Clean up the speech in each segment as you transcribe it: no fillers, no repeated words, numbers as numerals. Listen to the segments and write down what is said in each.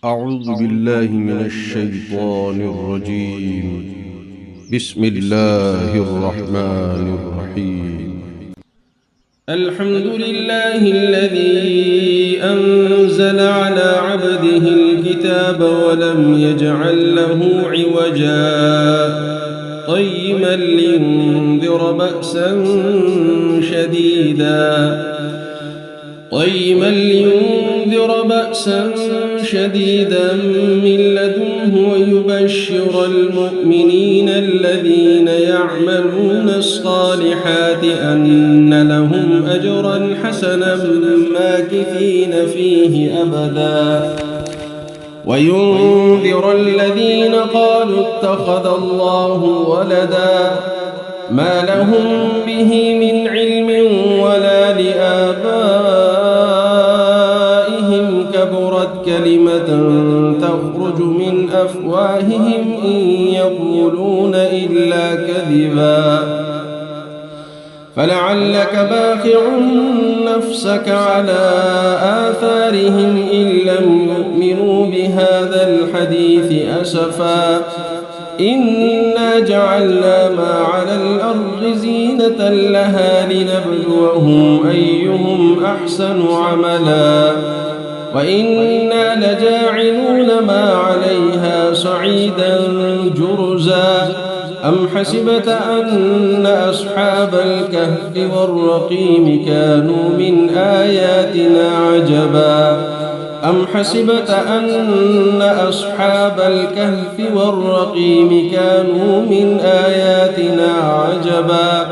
أعوذ بالله من الشيطان الرجيم. بسم الله الرحمن الرحيم. الحمد لله الذي أنزل على عبده الكتاب ولم يجعل له عوجا قيما لينذر بأسا شديدا من لدنه ويبشر المؤمنين الذين يعملون الصالحات أن لهم أجرا حسنا ماكثين فيه أبدا وينذر الذين قالوا اتخذ الله ولدا ما لهم به من علم ولا لآبائهم كبرت كلمة تخرج من أفواههم إن يقولون إلا كذبا فلعلك باخع نفسك على آثارهم إن لم يؤمنوا بهذا الحديث أسفا إنا جعلنا ما على الأرض زينة لها لنبلوهم أيهم أحسن عملا وإنا لجاعلون ما عليها صعيدا جرزا أم حسبت أن أصحاب الكهف والرقيم كانوا من آياتنا عجبا أم حسبت أن أصحاب الكهف والرقيم كانوا من آياتنا عجبا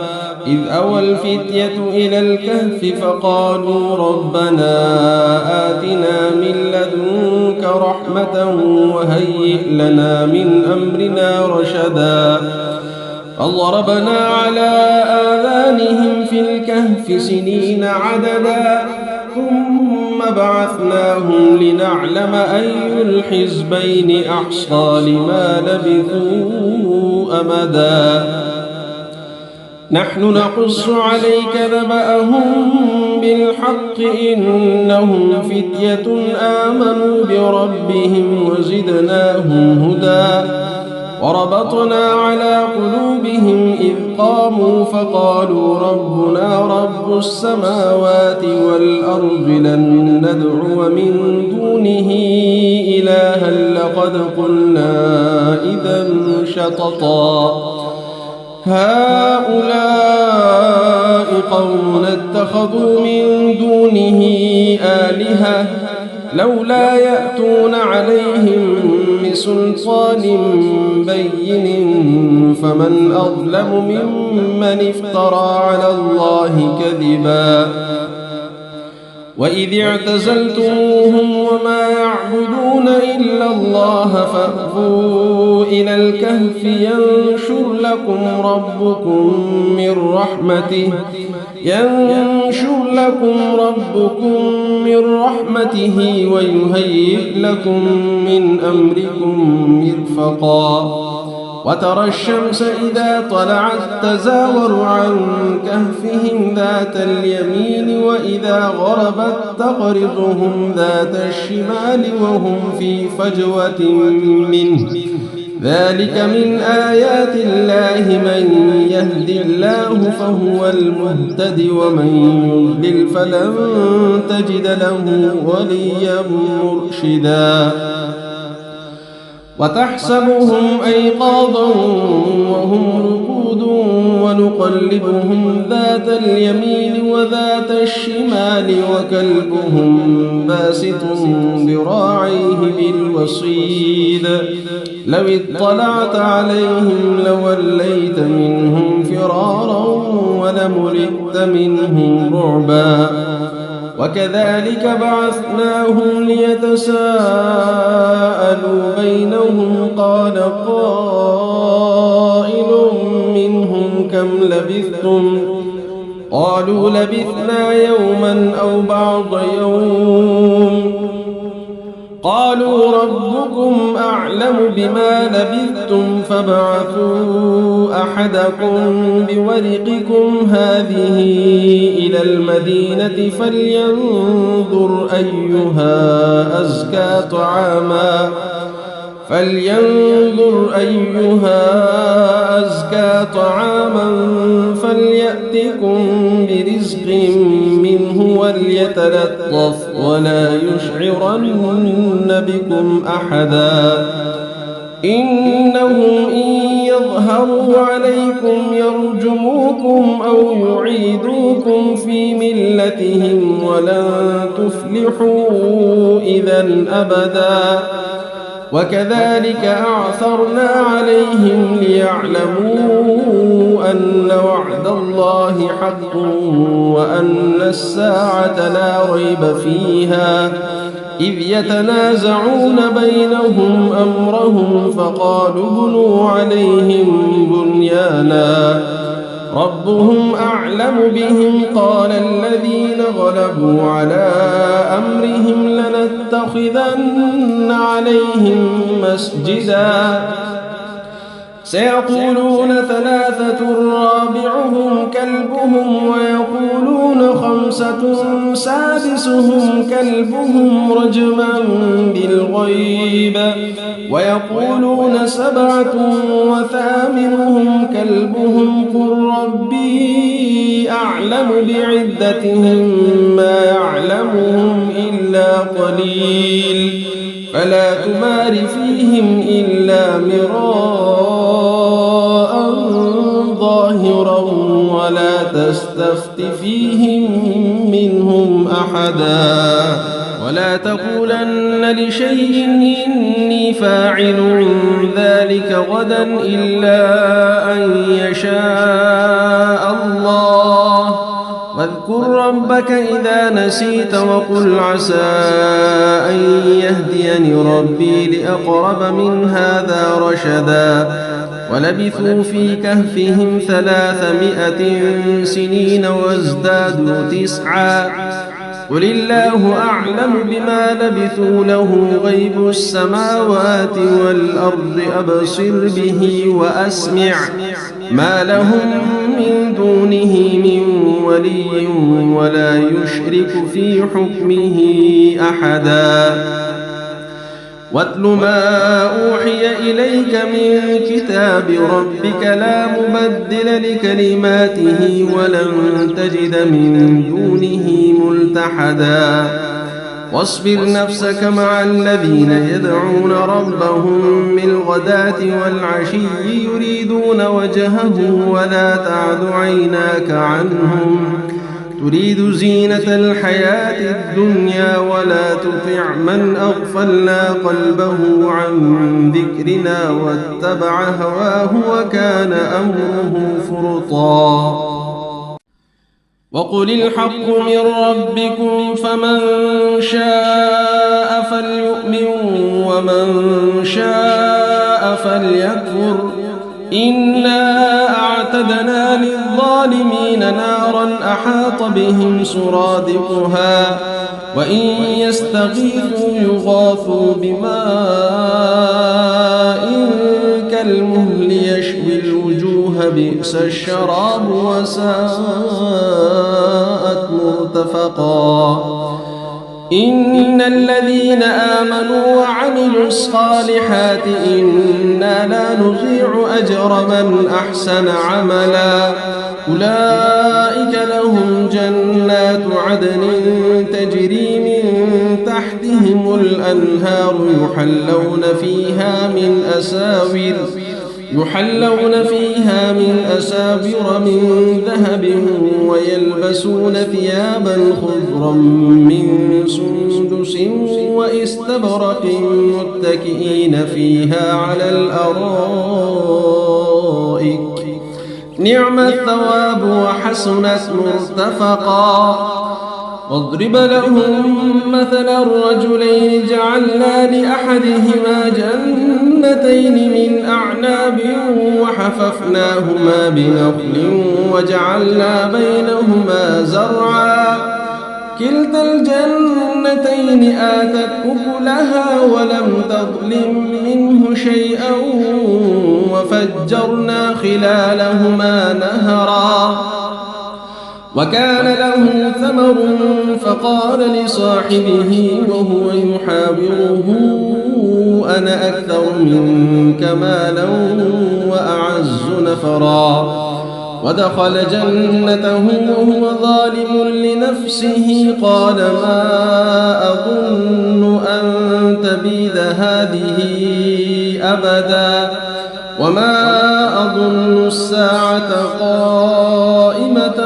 إذ أوى الفتية إلى الكهف فقالوا ربنا آتنا من لدنك رحمة وهيئ لنا من أمرنا رشدا فضربنا على آذانهم في الكهف سنين عددا ثم بعثناهم لنعلم أي الحزبين أحصى لما لبثوا أمدا نحن نقص عليك نبأهم بالحق إنهم فتية آمنوا بربهم وزدناهم هدى وربطنا على قلوبهم إذ قاموا فقالوا ربنا رب السماوات والأرض لن ندعو من دونه إلها لقد قلنا إذا شططا هؤلاء قوم اتخذوا من دونه آلهة لولا يأتون عليهم بسلطان بين فمن أظلم ممن افترى على الله كذبا وإذ اعتزلتموهم وما يعبدون إلا الله فأووا إلى الكهف ينشر لكم ربكم من رحمته ويهيئ لكم من أمركم مرفقا وترى الشمس إذا طلعت تزاور عن كهفهم ذات اليمين وإذا غربت تقرضهم ذات الشمال وهم في فجوة منه ذلك من آيات الله من يهد الله فهو المهتد ومن يضلل فلن تجد له وليا مرشدا وتحسبهم أيقاظا وهم رقود ونقلبهم ذات اليمين وذات الشمال وكلبهم باسط ذراعيه بالوصيد لو اطلعت عليهم لوليت منهم فرارا ولملئت منهم رعبا وكذلك بعثناهم ليتساءلوا بينهم قال قائل منهم كم لبثتم قالوا لبثنا يوما أو بعض يوم قالوا ربكم أعلم بما لبثتم فابعثوا أحدكم بورقكم هذه إلى المدينة فلينظر أيها أزكى طعاما فليأتكم برزق منه وليتلطف ولا يشعرن بكم أحدا إنهم إن يظهروا عليكم يرجموكم أو يعيدوكم في ملتهم ولن تفلحوا إذا أبدا وكذلك أعثرنا عليهم ليعلموا أن وعد الله حق وأن الساعة لا ريب فيها إذ يتنازعون بينهم أمرهم فقالوا ابنوا عليهم بنيانا ربهم أعلم بهم قال الذين غلبوا على أمرهم لنتخذن عليهم مسجدا سيقولون ثلاثة رابعهم كلبهم ويقولون خمسة سادسهم كلبهم رجما بالغيب ويقولون سبعة وثامنهم كلبهم قل ربي أعلم بعدتهم ما يعلمهم إلا قليل فلا تمار فيهم إلا مراء ظاهرا ولا تستفت فيهم منهم أحدا ولا تقولن لشيء إني فاعل ذلك غدا إلا أن يشاء الله واذكر ربك إذا نسيت وقل عسى أن يهديني ربي لأقرب من هذا رشدا ولبثوا في كهفهم 300 سنين وازدادوا 9 قل الله أعلم بما لبثوا له غيب السماوات والأرض أبصر به وأسمع ما لهم من دونه من ولي ولا يشرك في حكمه أحدا واتل ما أوحي إليك من كتاب ربك لا مبدل لكلماته ولن تجد من دونه ملتحدا واصبر نفسك مع الذين يدعون ربهم بالغداة والعشي يريدون وجهه ولا تعد عيناك عنهم تريد زينة الحياة الدنيا ولا تطع من أغفلنا قلبه عن ذكرنا واتبع هواه وكان أمره فرطا وقل الحق من ربكم فمن شاء فليؤمن ومن شاء فليكفر إنا أعتدنا للظالمين نارا أحاط بهم سرادقها وإن يستغيثوا يغاثوا بماء كالمهل يشوي الوجوه بئس الشراب وساءت مرتفقا إن الذين آمنوا وعملوا الصالحات إنا لا نضيع أجر من أحسن عملا أولئك لهم جنات عدن تجري من تحتهم الأنهار يحلون فيها من أساور من ذهب ويلبسون ثيابا خضرا من سندس واستبرق متكئين فيها على الأرائك نعم الثواب وحسنت مرتفقا واضرب لهم مثل الرجلين جعلنا لأحدهما جنتين من أعناب وحففناهما بنخل وجعلنا بينهما زرعا كلتا الجنتين آتت أكلها ولم تظلم منه شيئا وفجرنا خلالهما نهرا وكان له ثمر فقال لصاحبه وهو يحاوره أنا أكثر منك مالا وأعز نفرا ودخل جنته وهو ظالم لنفسه قال ما أظن أن تبيد هذه أبدا وما أظن الساعة قائمة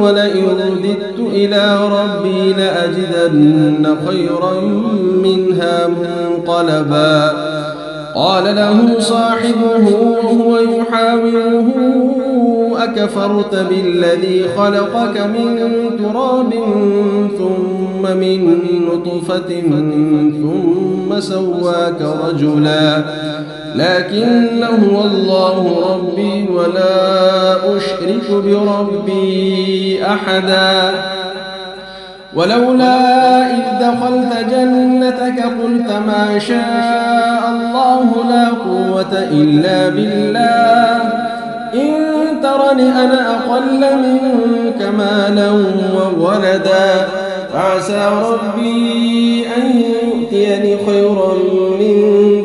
ولئن رددت إلى ربي لأجدن خيرا منها منقلبا قال له صاحبه وهو يحاوره أكفرت بالذي خلقك من تراب ثم من نطفة ثم سواك رجلا لكن هو الله ربي ولا أشرك بربي أحدا ولولا إذ دخلت جنتك قلت ما شاء الله لا قوة إلا بالله إن ترني أنا أقل منك مالا وولدا فعسى ربي أن يؤتيني خيرا من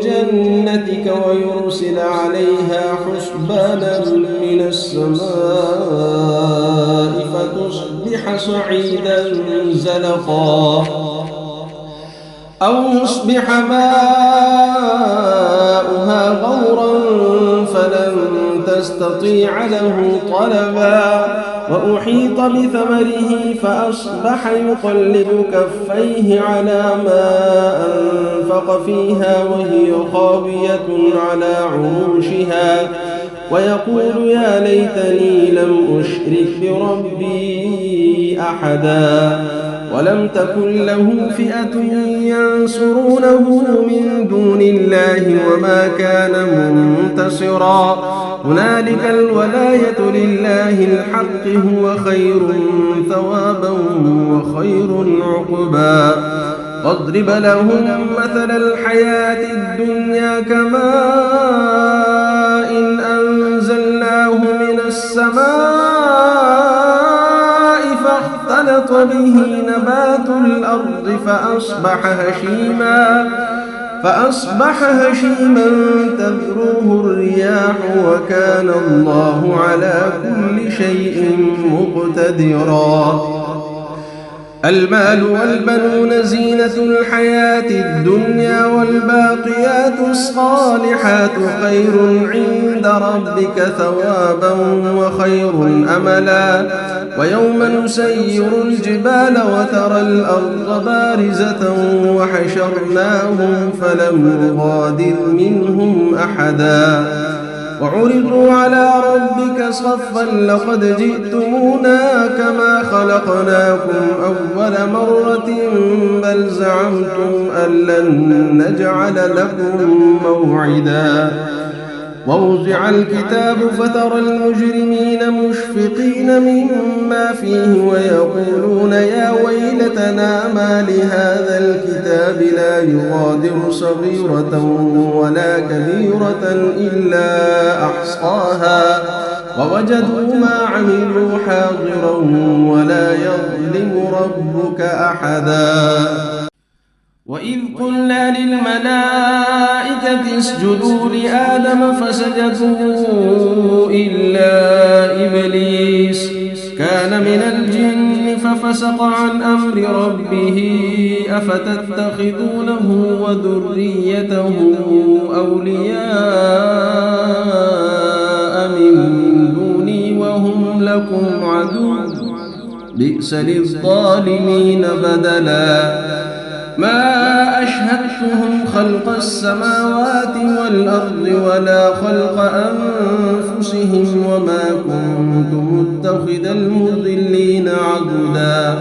جنتك ويرسل عليها حسبانا من السماء فتصبح صعيدا زلقا أو يصبح ماؤها غورا فلن تستطيع له طلبا وأحيط بثمره فأصبح يقلب كفيه على ما أنفق فيها وهي خاوية على عروشها ويقول يا ليتني لم أشرك بربي أحدا ولم تكن له فئة ينصرونه من دون الله وما كان منتصرا هنالك الولاية لله الحق هو خير ثوابا وخير عقبا واضرب لهم مثل الحياة الدنيا كماء إن أنزلناه من السماء فاختلط به نبات الأرض فأصبح هشيما تذروه الرياح وكان الله على كل شيء مقتدرا المال والبنون زينة الحياة الدنيا والباقيات الصالحات خير عند ربك ثوابا وخير أملا ويوم نسير الجبال وترى الأرض بارزة وحشرناهم فلم نغادر منهم أحدا وعرضوا على ربك صفا لقد جئتمونا كما خلقناكم أول مرة بل زعمتم أن لن نجعل لكم موعدا ووضع الكتاب فترى المجرمين مشفقين مما فيه ويقولون يا ويلتنا ما لهذا الكتاب لا يغادر صغيرة ولا كبيرة إلا أحصاها ووجدوا ما عملوا حاضرا ولا يظلم ربك أحدا وإذ قلنا للملائكة اسجدوا لآدم فسجدوا إلا إبليس كان من الجن ففسق عن أمر ربه أفتتخذونه وذريته أولياء من دوني وهم لكم عدو بئس للظالمين بدلا ما أشهدتهم خلق السماوات والأرض ولا خلق أنفسهم وما كنت متخذ المضلين عضدا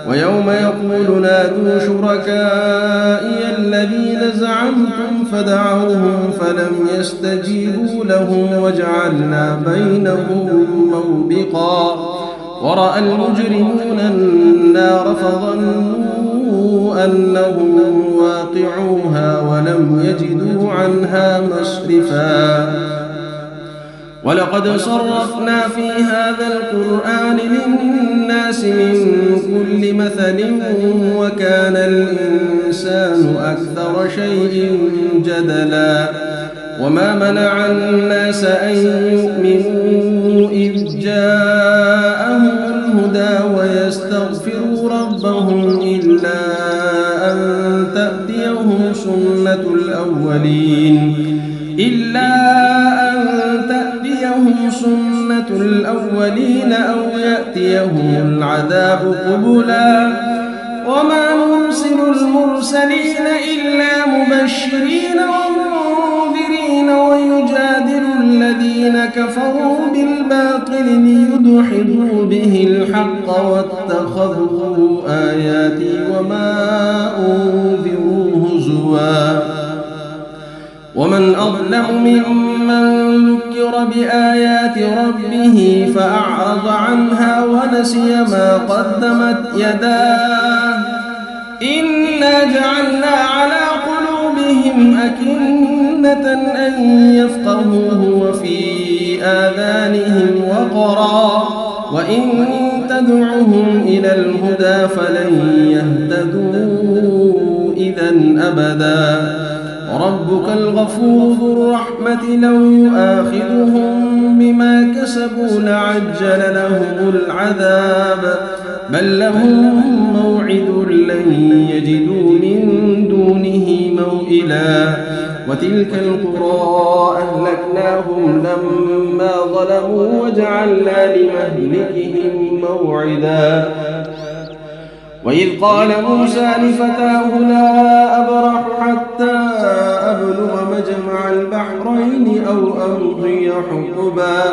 ويوم يقول نادوا شركائي الذين زعمتم فدعوهم فلم يستجيبوا لهم وجعلنا بينهم موبقا ورأى المجرمون النار فظنوا أنهم واقعوها ولم يجدوا عنها مصرفا ولقد صرفنا في هذا القرآن للناس من كل مثل وكان الإنسان أكثر شيء جدلا وما منع الناس أن يؤمنوا إذ جاءهم الهدى ويستغفروا ربهم إلا أن تأتيهم سنة الأولين أو يأتيهم العذاب قبلا وما نرسل المرسلين إلا مبشرين ومنذرين ويجادل الذين كفروا بالباطل ليدحضوا به الحق واتخذوا آياتي وما أنذروا هزوا ومن أظلم ممن ذكر بآيات ربه فأعرض عنها ونسي ما قدمت يداه إنا جعلنا على قلوبهم أكنة أن يفقهوه وفي آذانهم وقرا وإن تدعهم إلى الهدى فلن يهتدوا إذا أبدا ربك الغفور ذو الرحمة لو يؤاخذهم بما كسبوا لعجل لهم العذاب بل لهم موعد لن يجدوا من دونه موئلا وتلك القرى أهلكناهم لما ظلموا وجعلنا لمهلكهم موعدا وإذ قال موسى لفتاه لا أبرح حتى أبلغ مجمع البحرين أو أمضي حقبا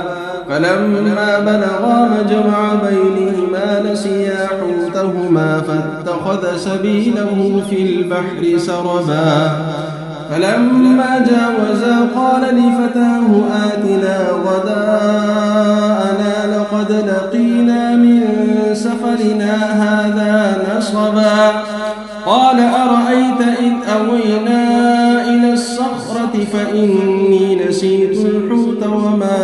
فلما بلغا مجمع بينهما نسيا حوتهما فاتخذ سبيله في البحر سربا فلما جاوزا قال لفتاه آتنا غداءنا لقد لقينا من سفرنا هذا نصبا قال أرأيت إذ أوينا إلى الصخرة فإني نسيت الحوت وما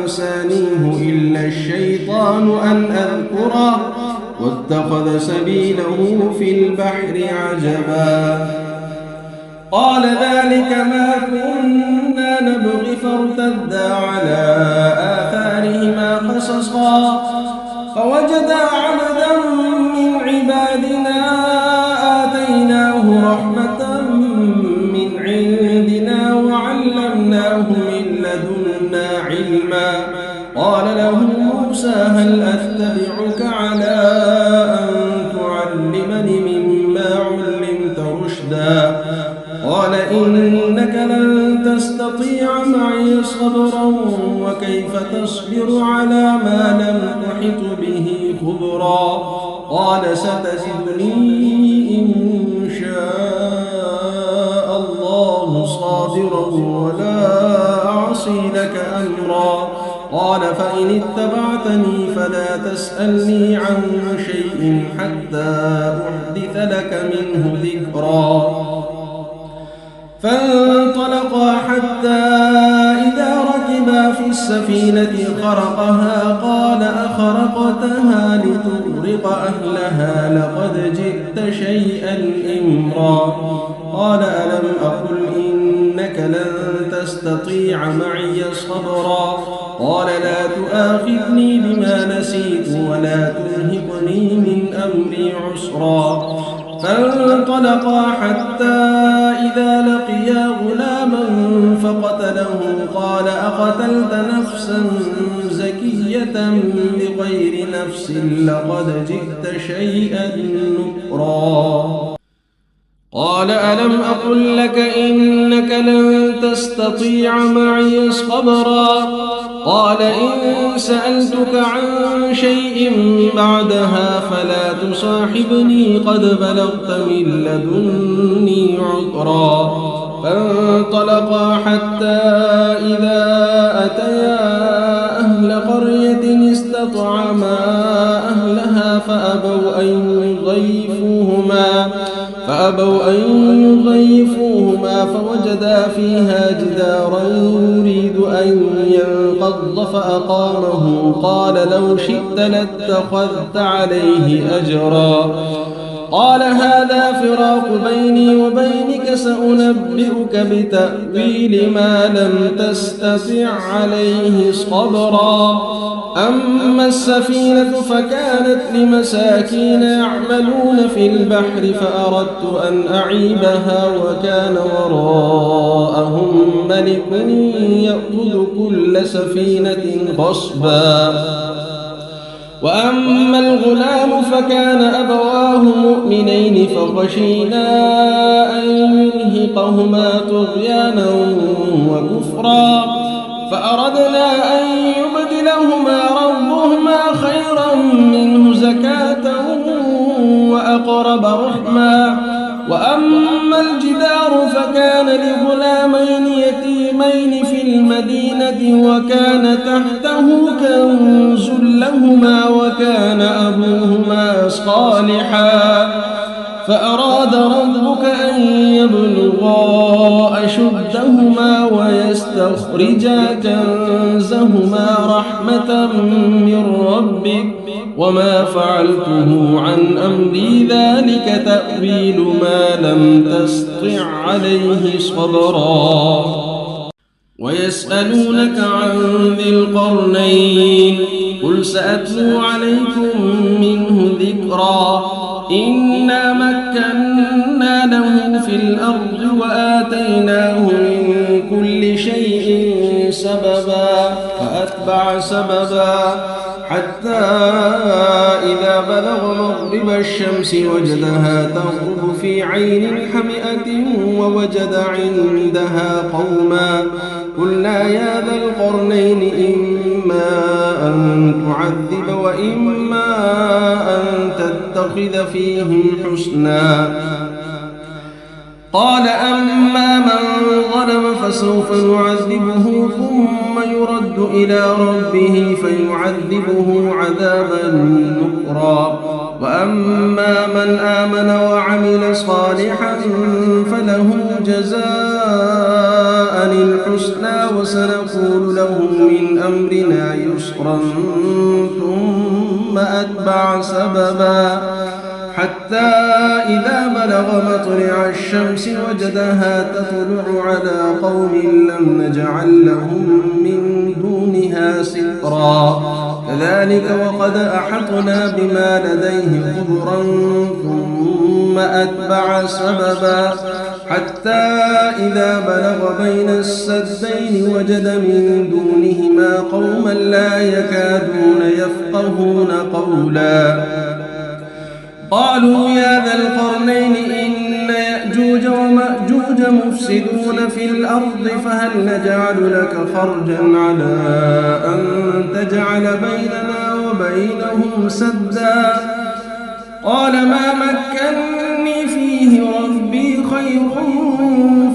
أنسانيه إلا الشيطان أن أذكره واتخذ سبيله في البحر عجبا قال ذلك ما كنا نبغي فارتدا على آثارهما قصصا فوجدا عبدا من عبادنا آتيناه رحمة من عندنا وعلمناه من لدنا علما قال له موسى هل أتبعك على أن تعلمني مما علمت رشدا قال إنك لن تستطيع معي صبرا وكيف تصبر على ما لم تحط به خبرا قال ستجدني إن شاء الله صابرا ولا أعصي لك أمرا قال فإن اتبعتني فلا تسألني عن شيء حتى أحدث لك منه ذكرا فانطلقا حتى إذا ركبا في السفينة خرقها قال أخرقتها لتغرق أهلها لقد جئت شيئا إمرا قال ألم أقل إنك لن تستطيع معي صبرا قال لا تؤاخذني بما نسيت ولا ترهقني من أمري عسرا فانطلقا حتى إذا لقيا غلاما فقتله قال أقتلت نفسا زكية بغير نفس لقد جئت شيئا نكرا قال ألم أقل لك إنك لن تستطيع معي صبرا قال إن سألتك عن شيء بعدها فلا تصاحبني قد بلغت من لدني عذرا فانطلقا حتى إذا أتيا أهل قرية استطعما فأبوا أن يضيفوهما فوجدا فيها جدارا يريد أن ينقض فأقامه قال لو شئت لاتخذت عليه أجرا قال هذا فراق بيني وبينك سأنبئك بتأويل ما لم تستطع عليه صبرا أما السفينة فكانت لمساكين يعملون في البحر فأردت أن أعيبها وكان وراءهم ملك يأخذ كل سفينة غصبا وأما الغلام فكان أبواه مؤمنين فخشينا أن يرهقهما طغيانا وكفرا فأردنا أن يبدلهما ربهما خيرا منه زكاة وأقرب رحما وأما الجدار فكان لغلامين يتيمين في المدينة وكان تحته كنز لهما وكان أبوهما صالحا فأراد ربك أن يبلغا أشدهما ويستخرجا كنزهما رحمة من ربك وما فعلته عن أمري ذلك تأويل ما لم تسطع عليه صبرا ويسألونك عن ذي القرنين قل سأتلو عليكم منه ذكرا إنا مكنا له في الأرض وآتيناه من كل شيء سببا فأتبع سببا حتى إذا بلغ مغرب الشمس وجدها تغرب في عين حمئة ووجد عندها قوما قلنا يا ذا القرنين إما أن تعذب وإما أن تتخذ فيهم حسنا قال أما من ظلم فسوف نعذبه ثم يرد إلى ربه فيعذبه عذابا نكرا وأما من آمن وعمل صالحا فله جزاء الحسنى وسنقول له من أمرنا يسرا ثم أتبع سببا حتى إذا بلغ مطلع الشمس وجدها تطلع على قوم لم نجعل لهم من دونها سترا كذلك وقد أحطنا بما لديه خبرا ثم أتبع سببا حتى إذا بلغ بين السدين وجد من دونهما قوما لا يكادون يفقهون قولا قالوا يا ذا القرنين إن يأجوج ومأجوج مفسدون في الأرض فهل نجعل لك خرجا على أن تجعل بيننا وبينهم سدا قال ما مكني فيه ربي خير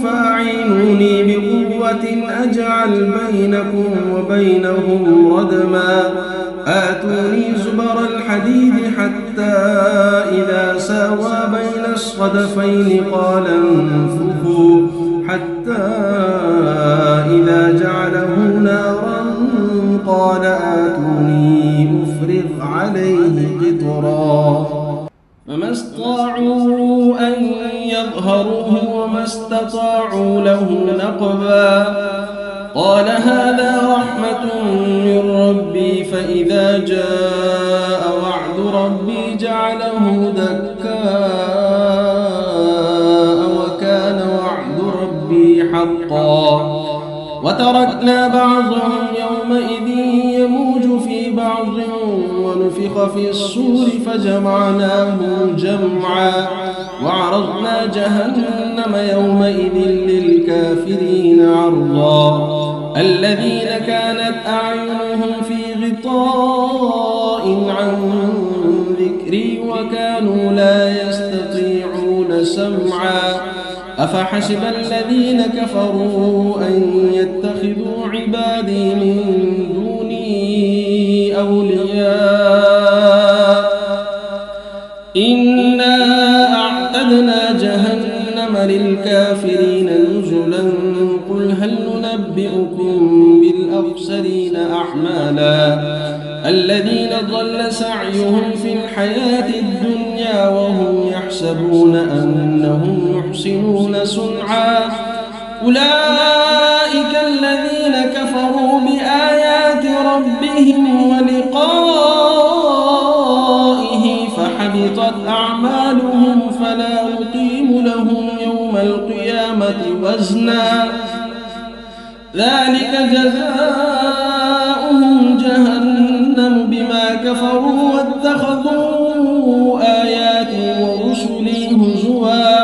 فأعينوني بقوة أجعل بينكم وبينهم ردما آتوني زبر الحديد حتى إذا ساوى بين الصدفين قال انفخوا حتى إذا جعله نارا قال آتوني أفرغ عليه قطرا فما استطاعوا أن يظهروه وما استطاعوا له نقبا قال هذا رحمة من ربي فإذا جاء وعد ربي جعله دكاء وكان وعد ربي حقا وتركنا بعضهم يومئذ يموج في بعض ونفخ في الصور فجمعناهم جمعا وعرضنا جهنم يومئذ للكافرين عرضا الذين كانت أعينهم في غطاء عن ذكري وكانوا لا يستطيعون سمعا أفحسب الذين كفروا أن يتخذوا عبادي من دوني أولياء للكافرين نزلا قل هل ننبئكم بالأخسرين أعمالا الذين ضل سعيهم في الحياة الدنيا وهم يحسبون أنهم يحسنون صنعا أولئك الذين كفروا بآيات ربهم ولقائه فحبطت أعمالهم فلا نقيم لهم يوم القيامة وزنا ذلك جزاؤهم جهنم بما كفروا واتخذوا آياتي ورسلي هزوا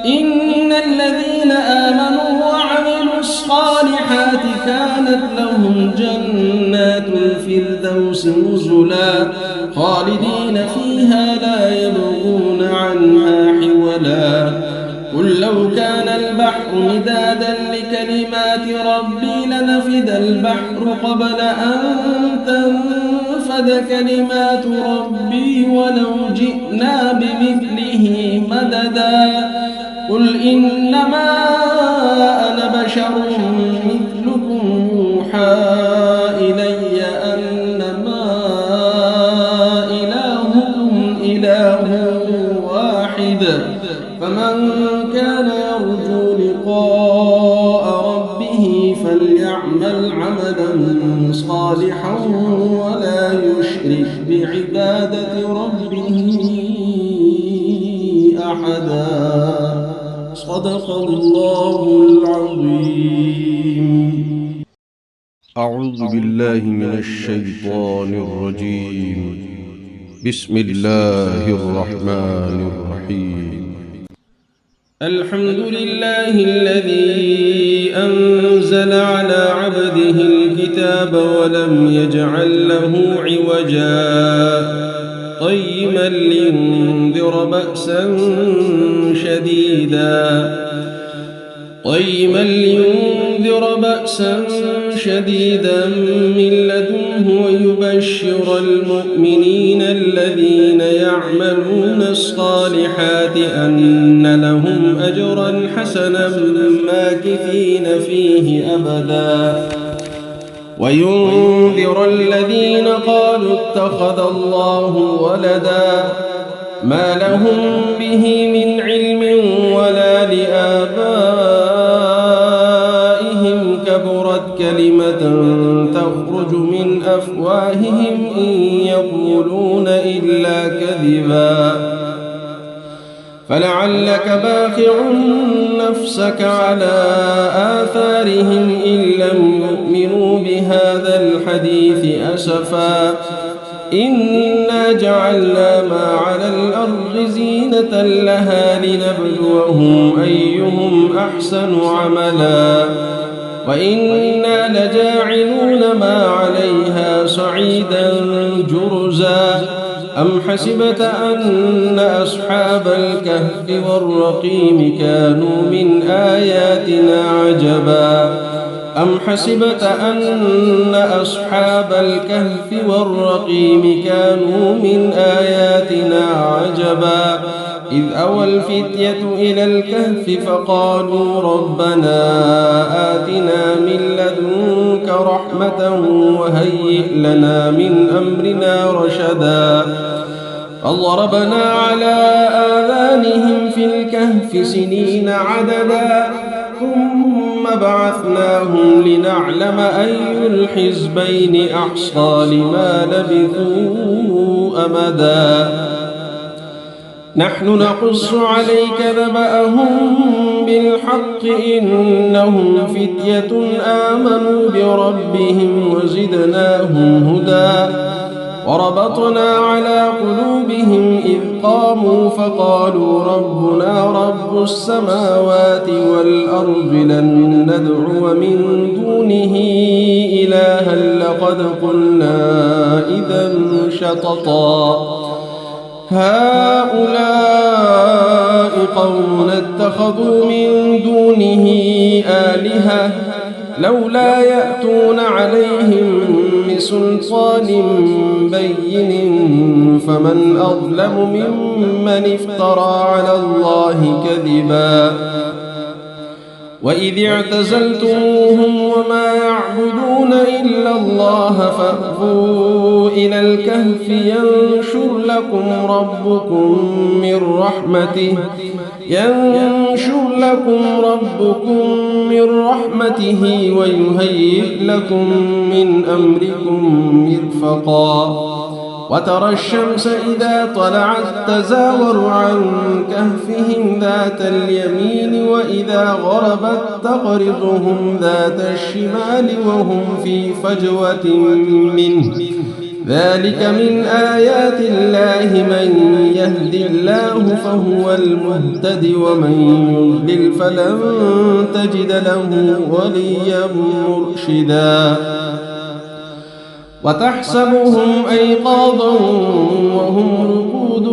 إن الذين آمنوا وعملوا الصالحات كانت لهم جنات الفردوس نزلا خالدين فيها لا يبغون عنها حولا قل لو كان البحر مدادا لكلمات ربي لنفد البحر قبل أن تنفد كلمات ربي ولو جئنا بمثله مددا قل إنما أنا بشر مثلكم يوحى إلي أنما إلهكم إله واحد فمن كان يرجو لقاء ربه فليعمل عملا صالحا ولا يشرك بعبادة ربه أحدا صدق الله العظيم. أعوذ بالله من الشيطان الرجيم. بسم الله الرحمن الرحيم. الحمد لله الذي أنزل على عبده الكتاب ولم يجعل له عوجا قيما لينذر بأسا شديدا من لدنه ويبشر المؤمنين الذين يعملون الصالحات أن لهم أجرا حسنا ماكثين فيه أبدا وينذر الذين قالوا اتخذ الله ولدا ما لهم به من علم ولا لآبائهم كبرت كلمة تخرج من أفواههم إن يقولون إلا كذبا فلعلك باخع نفسك على آثارهم إن لم يؤمنوا بهذا الحديث أسفا إنا جعلنا ما على الأرض زينة لها لنبلوهم أيهم أحسن عملا وإنا لجاعلون ما عليها صعيدا جرزا أم حسبت أن أصحاب الكهف والرقيم كانوا من آياتنا عجبا أم حسبت أن أصحاب الكهف والرقيم كانوا من آياتنا عجبا إذ أوى الفتية إلى الكهف فقالوا ربنا آتنا من لدنك رحمة وهيئ لنا من أمرنا رشدا فضربنا على آذانهم في الكهف سنين عددا ثم بعثناهم لنعلم أي الحزبين أحصى لما لبثوا أمدا نحن نقص عليك نبأهم بالحق إنهم فتية آمنوا بربهم وزدناهم هدى وربطنا على قلوبهم إذ قاموا فقالوا ربنا رب السماوات والأرض لن ندعو من دونه إلها لقد قلنا إذا شططا هؤلاء قوم اتخذوا من دونه آلهة لولا يأتون عليهم بسلطان بين فمن أظلم ممن افترى على الله كذبا وإذ اعتزلتموهم وما يعبدون إلا الله فأووا إلى الكهف ينشر لكم ربكم من رحمته ويهيئ لكم من أمركم مرفقا وترى الشمس إذا طلعت تزاور عن كهفهم ذات اليمين وإذا غربت تقرضهم ذات الشمال وهم في فجوة منه ذلك من آيات الله من يهد الله فهو المهتد ومن يضلل فلن تجد له وليا مرشدا وتحسبهم أيقاظا وهم رقود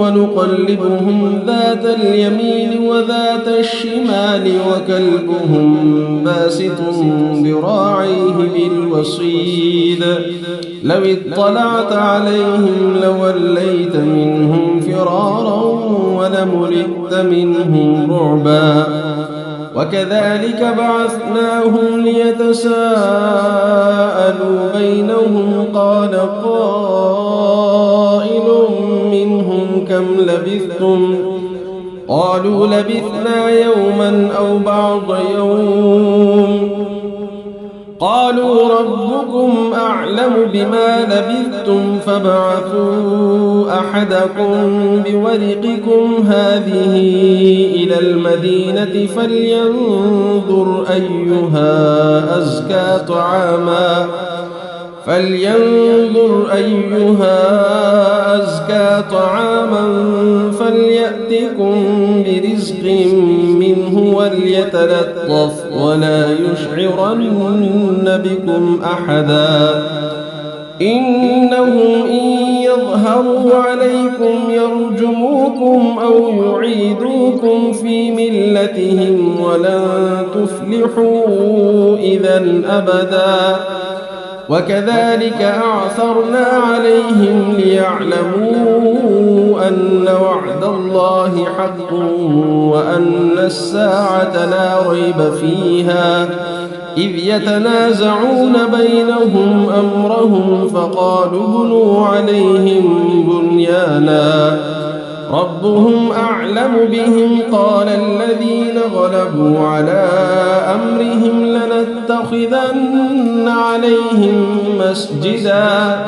ونقلبهم ذات اليمين وذات الشمال وكلبهم باسط ذراعيه بالوصيد لو اطلعت عليهم لوليت منهم فرارا ولملئت منهم رعبا وكذلك بعثناهم ليتساءلوا بينهم قال قائل منهم كم لبثتم قالوا لبثنا يوما أو بعض يوم قالوا ربكم أعلم بما لبثتم فابعثوا أحدكم بورقكم هذه إلى المدينة فلينظر أيها أزكى طعاما فليأتكم برزق منه وليتلطف ولا يشعرن بكم أحدا إنهم إن يظهروا عليكم يرجموكم أو يعيدوكم في ملتهم ولن تفلحوا إذا أبدا وكذلك أعثرنا عليهم ليعلموا أن وعد الله حق وأن الساعة لا ريب فيها إذ يتنازعون بينهم أمرهم فقالوا ابنوا عليهم بنيانا ربهم أعلم بهم قال الذين غلبوا على أمرهم لنتخذن عليهم مسجدا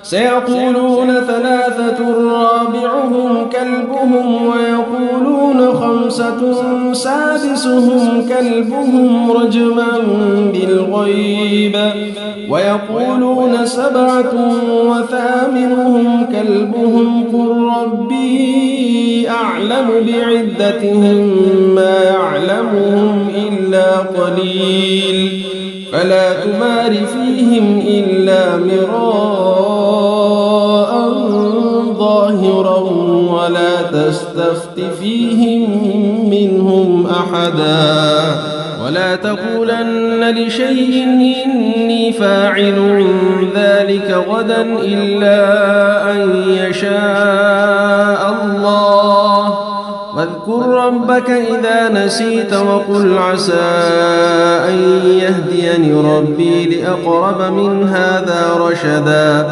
سيقولون ثلاثة رابعهم كلبهم ويقولون خمسة سادسهم كلبهم رجما بالغيب ويقولون سبعة وثامنهم كلبهم قل ربي أعلم بعدتهم ما يعلمهم إلا قليل فلا تمار فيهم إلا مراء ظاهرا ولا تستفت فيهم منهم أحدا ولا تقولن لشيء إني فاعل ذلك غدا إلا أن يشاء الله واذكر ربك إذا نسيت وقل عسى أن يهديني ربي لأقرب من هذا رشدا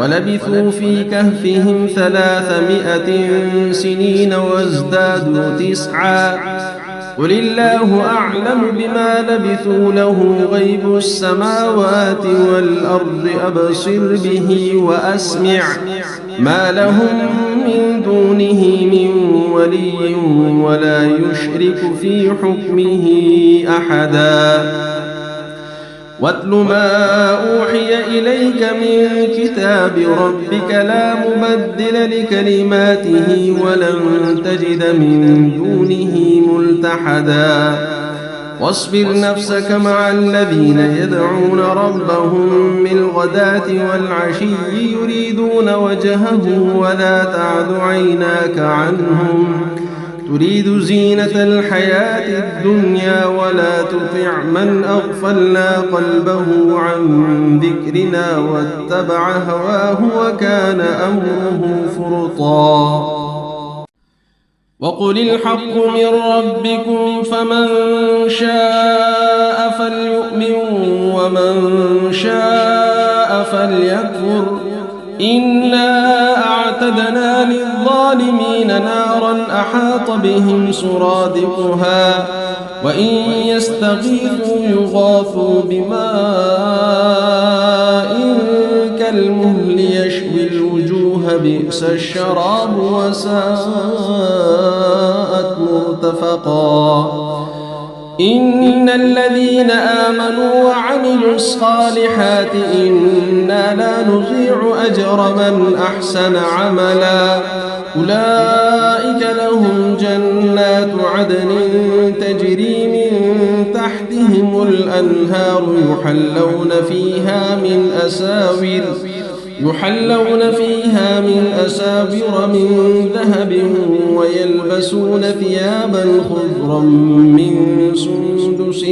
ولبثوا في كهفهم 300 سنين وازدادوا 9 قل الله أعلم بما لبثوا له غيب السماوات والأرض أبصر به وأسمع ما لهم من دونه من ولي ولا يشرك في حكمه أحدا واتل ما أوحي إليك من كتاب ربك لا مبدل لكلماته ولن تجد من دونه ملتحدا واصبر نفسك مع الذين يدعون ربهم بالغداة والعشي يريدون وجهه ولا تعد عيناك عنهم تريد زينة الحياة الدنيا ولا تطع من أغفلنا قلبه عن ذكرنا واتبع هواه وكان أمره فرطا وقل الحق من ربكم فمن شاء فليؤمن ومن شاء فليكفر إنا أعتدنا للظالمين نارا أحاط بهم سرادقها وإن يستغيثوا يغاثوا بماء كالمهل يشوي الوجوه بئس الشراب وساءت مرتفقا إن الذين آمنوا وعملوا الصالحات إنا لا نضيع أجر من أحسن عملا أولئك لهم جنات عدن تجري من تحتهم الأنهار يحلون فيها من أساور من ذهب ويلبسون ثيابا خضرا من سندس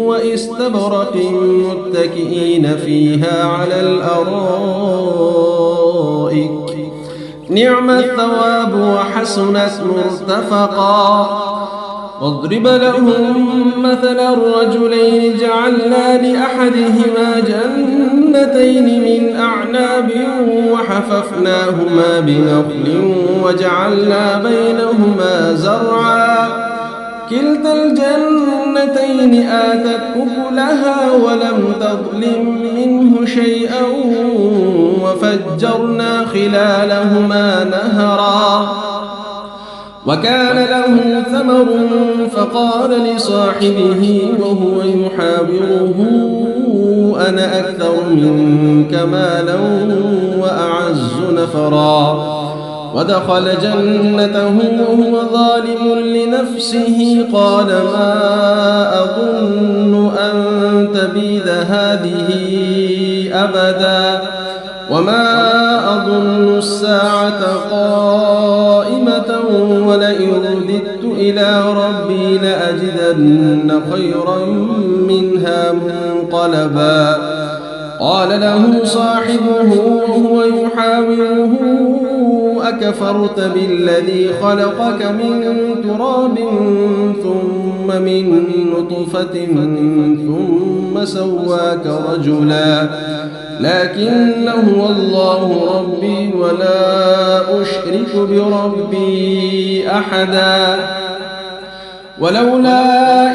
واستبرق متكئين فيها على الأرائك نعم الثواب وحسنت مرتفقا واضرب لهم مثل الرجلين جعلنا لأحدهما جنتين من أعناب وحففناهما بنخل وجعلنا بينهما زرعا كلتا الجنتين آتت أكلها ولم تظلم منه شيئا وفجرنا خلالهما نهرا وكان له ثمر فقال لصاحبه وهو يحاوره أنا أكثر منك مالا وأعز نفرا ودخل جنته وهو ظالم لنفسه قال ما أظن أن تبيد هذه أبدا وما أظن الساعة قائمة ولئن رددت إلى ربي لأجدن خيرا منها منقلبا قال له صاحبه وهو يحاوره أكفرت بالذي خلقك من تراب ثم من نطفة ثم سواك رجلا لكن هو الله ربي ولا أشرك بربي أحدا ولولا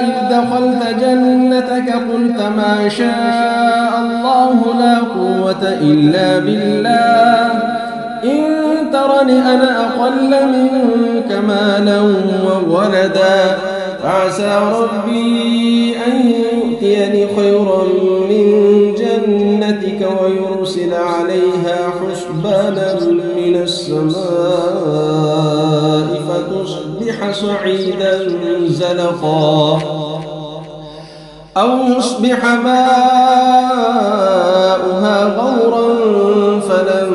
إذ دخلت جنتك قلت ما شاء الله لا قوة إلا بالله إن ترني أنا أقل منك مالا وولدا فعسى ربي أن يؤتيني خيرا من جنتك ويرسل عليها حسبانا من السماء فتصبح صعيدا زلقا أو يصبح ماؤها غورا فلن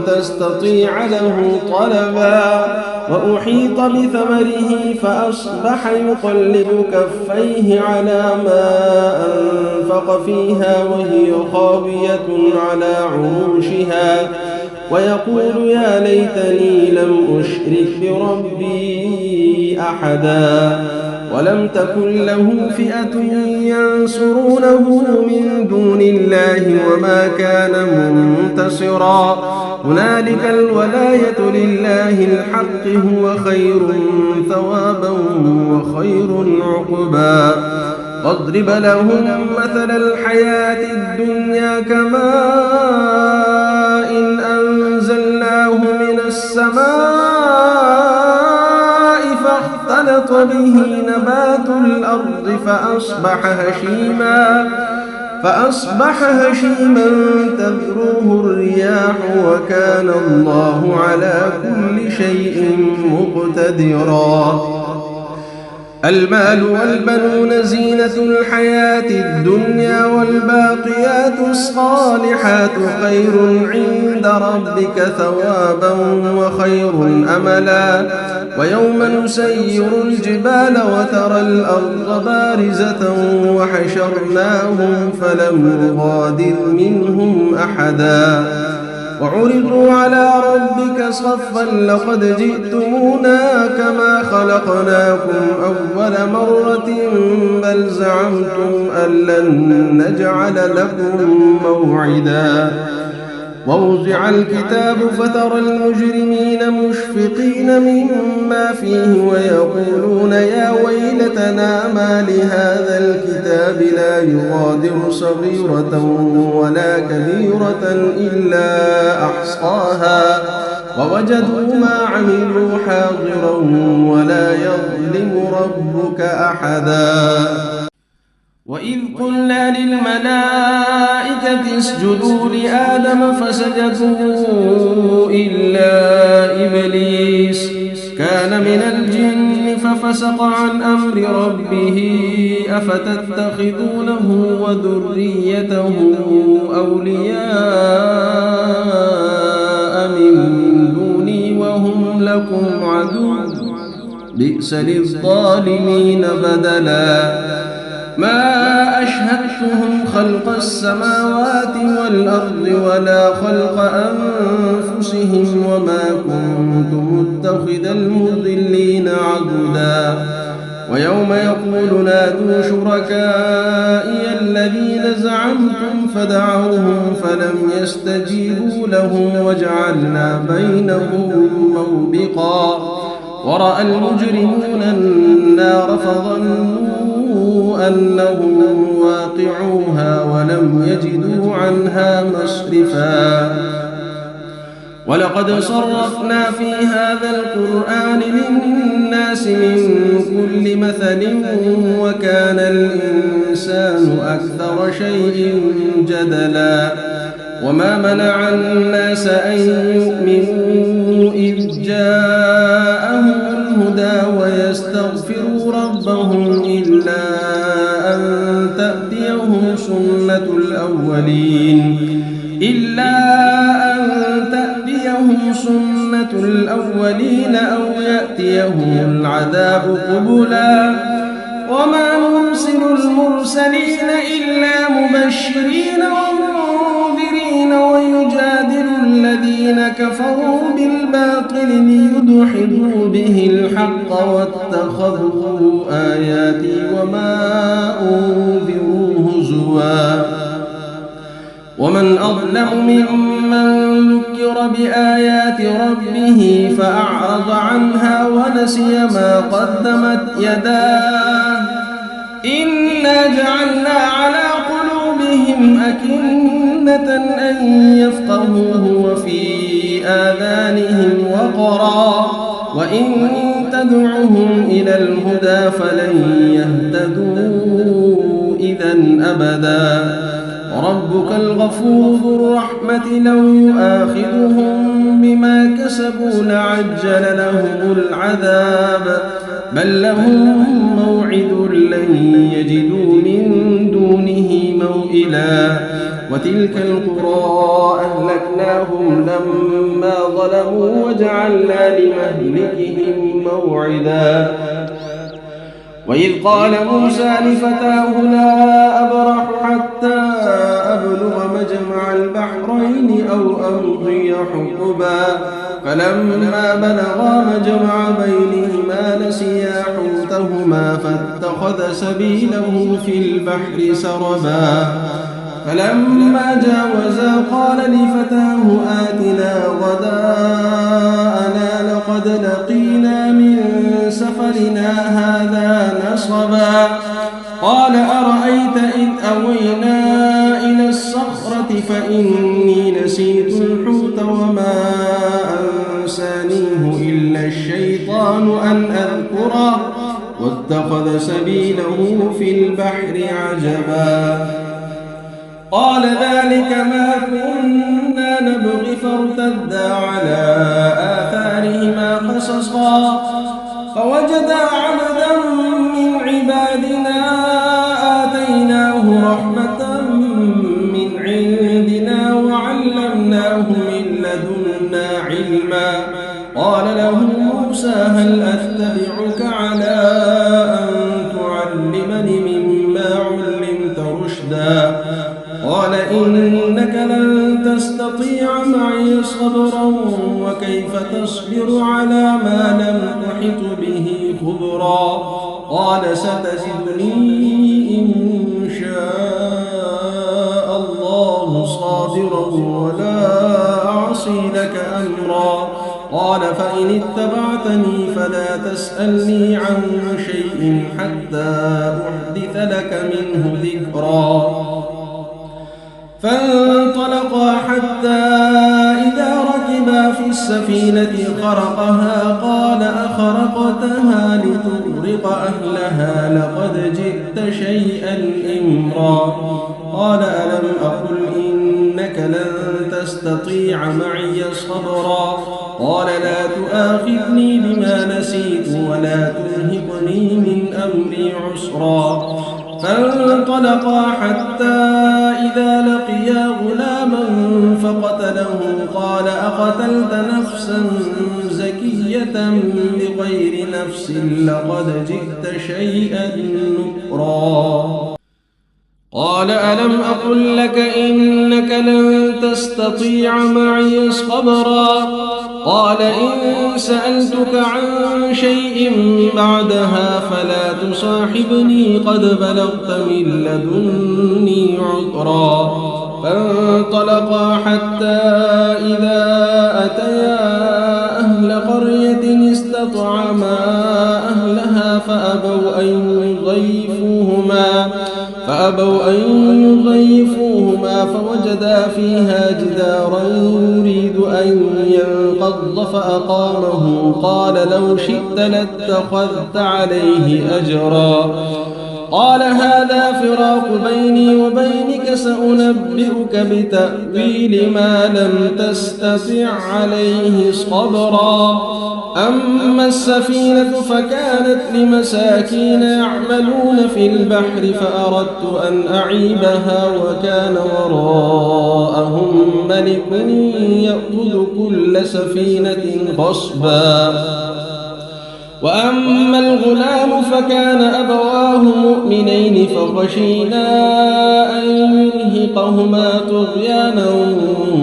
تستطيع له طلبا وأحيط بثمره فأصبح يقلب كفيه على ما أنفق فيها وهي خاوية على عروشها ويقول يا ليتني لم أشرك بربي أحدا ولم تكن له فئة ينصرونه من دون الله وما كان منتصرا هنالك الولاية لله الحق هو خير ثوابا وخير عقبا واضرب لهم مثل الحياة الدنيا كماء أنزلناه من السماء فاختلط به نبات الأرض فأصبح هشيما تذروه الرياح وكان الله على كل شيء مقتدرا المال والبنون زينة الحياة الدنيا والباقيات الصالحات خير عند ربك ثوابا وخير أملا ويوم نسير الجبال وترى الأرض بارزة وحشرناهم فلم نغادر منهم أحدا وعرضوا على ربك صفا لقد جئتمونا كما خلقناكم أول مرة بل زعمتم أن لن نجعل لكم موعدا ووضع الكتاب فترى المجرمين مشفقين مما فيه ويقولون يا ويلتنا ما لهذا الكتاب لا يغادر صغيرة ولا كبيرة إلا أحصاها ووجدوا ما عملوا حاضرا ولا يظلم ربك أحدا. وإذ قلنا للملائكة اسجدوا لآدم فسجدوا إلا إبليس كان من الجن ففسق عن أمر ربه أفتتخذونه وذريته أولياء من دوني وهم لكم عدو بئس للظالمين بدلا. ما أشهدتهم خلق السماوات والأرض ولا خلق أنفسهم وما كنت متخذ المضلين عضدا. ويوم يقول نادوا شركائي الذين زعمتم فدعوهم فلم يستجيبوا لهم وجعلنا بينهم موبقا. ورأى المجرمون النار فظنوا أنهم واقعوها ولم يجدوا عنها مصرفا. ولقد صرفنا في هذا القرآن للناس من كل مثل وكان الإنسان أكثر شيء جدلا. وما منع الناس أن يؤمنوا إذ جاءهم الهدى ويستغفروا ربهم إلا أن تأتيهم سنة الأولين أو يأتيهم العذاب قبلا. وما نرسل المرسلين إلا مبشرين ومنذرين ويجادل الذين كفروا بالباطل ليدحضوا به الحق واتخذوا آياتي وما أنذروا هزوا. ومن أظلم ممن ذكر بآيات ربه فأعرض عنها ونسي ما قدمت يداه إنا جعلنا على قلوبهم أكنة أن يفقهوه وفي آذانهم وقرا وإن تدعهم إلى الهدى فلن يهتدوا إذا أبدا. وربك الغفور ذو الرحمة لو يؤاخذهم بما كسبوا لعجل لهم العذاب بل لهم موعد لن يجدوا من دونه موئلا. وتلك القرى أهلكناهم لما ظلموا وجعلنا لمهلكهم موعدا. وإذ قال موسى لفتاه لا أبرح حتى أبلغ مجمع البحرين أو أمضي حقبا فلما بلغا مجمع بينهما نسيا حوتهما فاتخذ سبيله في البحر سربا. فلما جاوزا قال لفتاه آتنا غداءنا لقد لقينا من سفرنا هذا نصبا. قال أرأيت إذ أوينا إلى الصخرة فإني نسيت الحوت وما أنسانيه إلا الشيطان أن أذكره واتخذ سبيله في البحر عجبا. قال ذلك ما كنا نبغي فارتدا على آثارهما قصصا فوجدا عبدا من عبادنا آتيناه رحمة من عندنا وعلمناه من لدنا علما. قال له موسى هل أتبعك على أن تعلمني مما علمت رشدا. قال إنك لن تستطيع معي صبرا وكيف تصبر على ما لم تحط به خبرا قال ستجدني إن شاء الله صابرا ولا أعصي لك أمرا قال فإن اتبعتني فلا تسألني عن شيء حتى أحدث لك منه ذكرا فانطلقا حتى إذا ركبا في السفينة خرقها قال أخرقتها لتغرق أهلها لقد جئت شيئا إمرا قال ألم أقل إنك لن تستطيع معي صبرا قال لا تؤاخذني بما نسيت ولا ترهقني من أمري عسرا فانطلقا حتى إذا لقيا غلاما فقتله قال أقتلت نفسا زكية بغير نفس لقد جئت شيئا نكرا قال ألم أقل لك إنك لن تستطيع معي صبرا قال إن سألتك عن شيء بعدها فلا تصاحبني قد بلغت من لدني عذرا فانطلقا حتى إذا أتيا أهل قرية استطعما أهلها فأبوا أن يضيفوهما فوجدا فيها جدارا يريد أن ينقض فأقامه قال لو شئت لاتخذت عليه أجرا قال هذا فراق بيني وبينك سأنبئك بتأويل ما لم تستطع عليه صبرا أما السفينة فكانت لمساكين يعملون في البحر فأردت أن أعيبها وكان وراءهم ملك يأخذ كل سفينة غصبا وأما الغلام فكان أبواه مؤمنين فخشينا أن يرهقهما طغيانا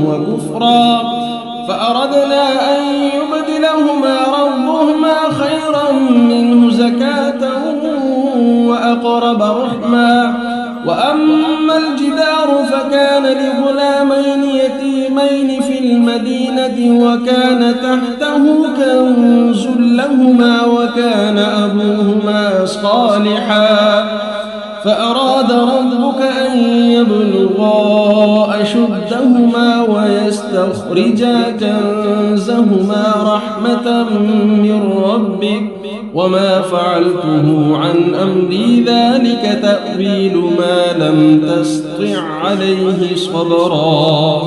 وكفرا فأردنا أن يبدلهما ربهما خيرا منه زكاة وأقرب رحما وأما الجدار فكان لغلامين يتيمين في المدينة وكان تحته كنز لهما وكان أبوهما صالحا فأراد ربك أن يبلغا أشدهما ويستخرجا كنزهما رحمة من ربك وما فعلته عن أمري ذلك تأويل ما لم تسطع عليه صبرا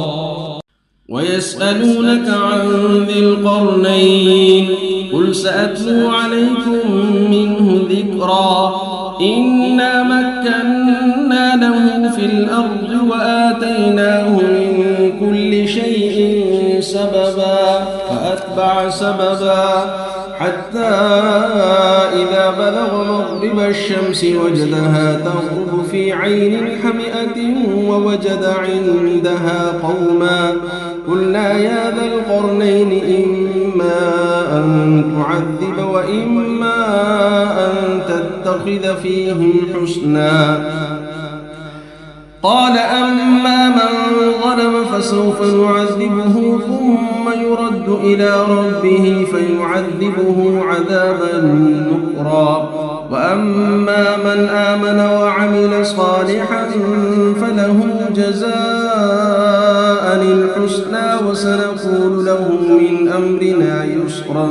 ويسألونك عن ذي القرنين قل سأتلو عليكم منه ذكرا إنا مكنا له في الأرض وآتيناه من كل شيء سببا فأتبع سببا حتى إذا بلغ مغرب الشمس وجدها تغرب في عين حمئة ووجد عندها قوما قلنا يا ذا القرنين إما أن تعذب وإما أن تتخذ فيهم حسنا قال أما من ظلم فسوف نعذبه ثم يرد إلى ربه فيعذبه عذابا نكرا وأما من آمن وعمل صالحا فله جزاء الحسنى وسنقول له من أمرنا يسرا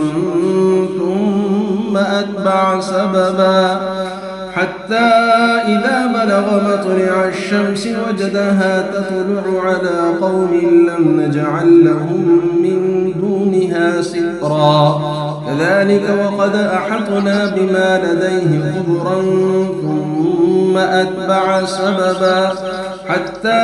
ثم أتبع سببا حتى إذا بلغ مطلع الشمس وجدها تطلع على قوم لم نجعل لهم من دونها سترا كذلك وقد أحطنا بما لديه خبرا ثم أتبع سببا حتى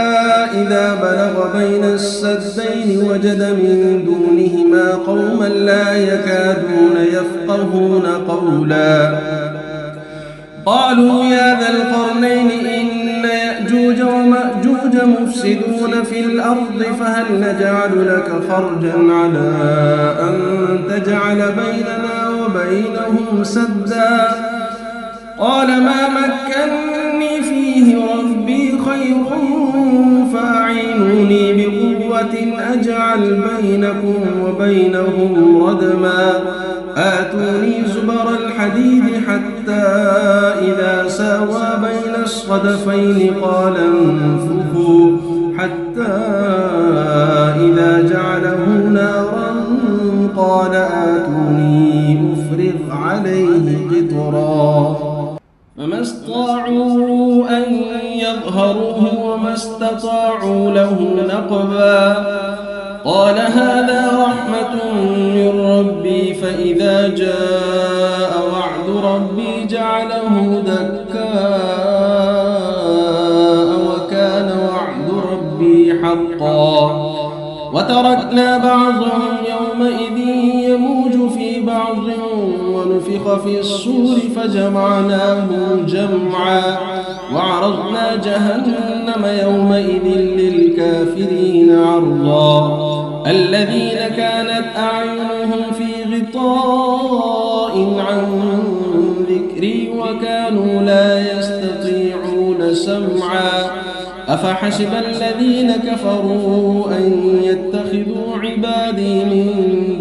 إذا بلغ بين السدين وجد من دونهما قوما لا يكادون يفقهون قولا قالوا يا ذا القرنين إن يأجوج ومأجوج مفسدون في الأرض فهل نجعل لك خرجا على أن تجعل بيننا وبينهم سدا قال ما مكني فيه ربي خير فأعينوني بقوة أجعل بينكم وبينهم ردما آتوني زبر الحديد حتى إذا ساوى بين الصدفين قال انفخوا حتى إذا جعله نارا قال آتوني أفرغ عليه قطرا فما استطاعوا أن يظهروه وما استطاعوا له نقبا قال هذا رحمة من ربي فإذا جاء وعد ربي جعله دكاء وكان وعد ربي حقا وتركنا بعضهم يومئذ يموج في بعض ونفخ في الصور فجمعناهم جمعا وعرضنا جهنم يومئذ للكافرين عرضا الذين كانت أعينهم في غطاء عن ذكري وكانوا لا يستطيعون سمعا أفحسب الذين كفروا أن يتخذوا عبادي من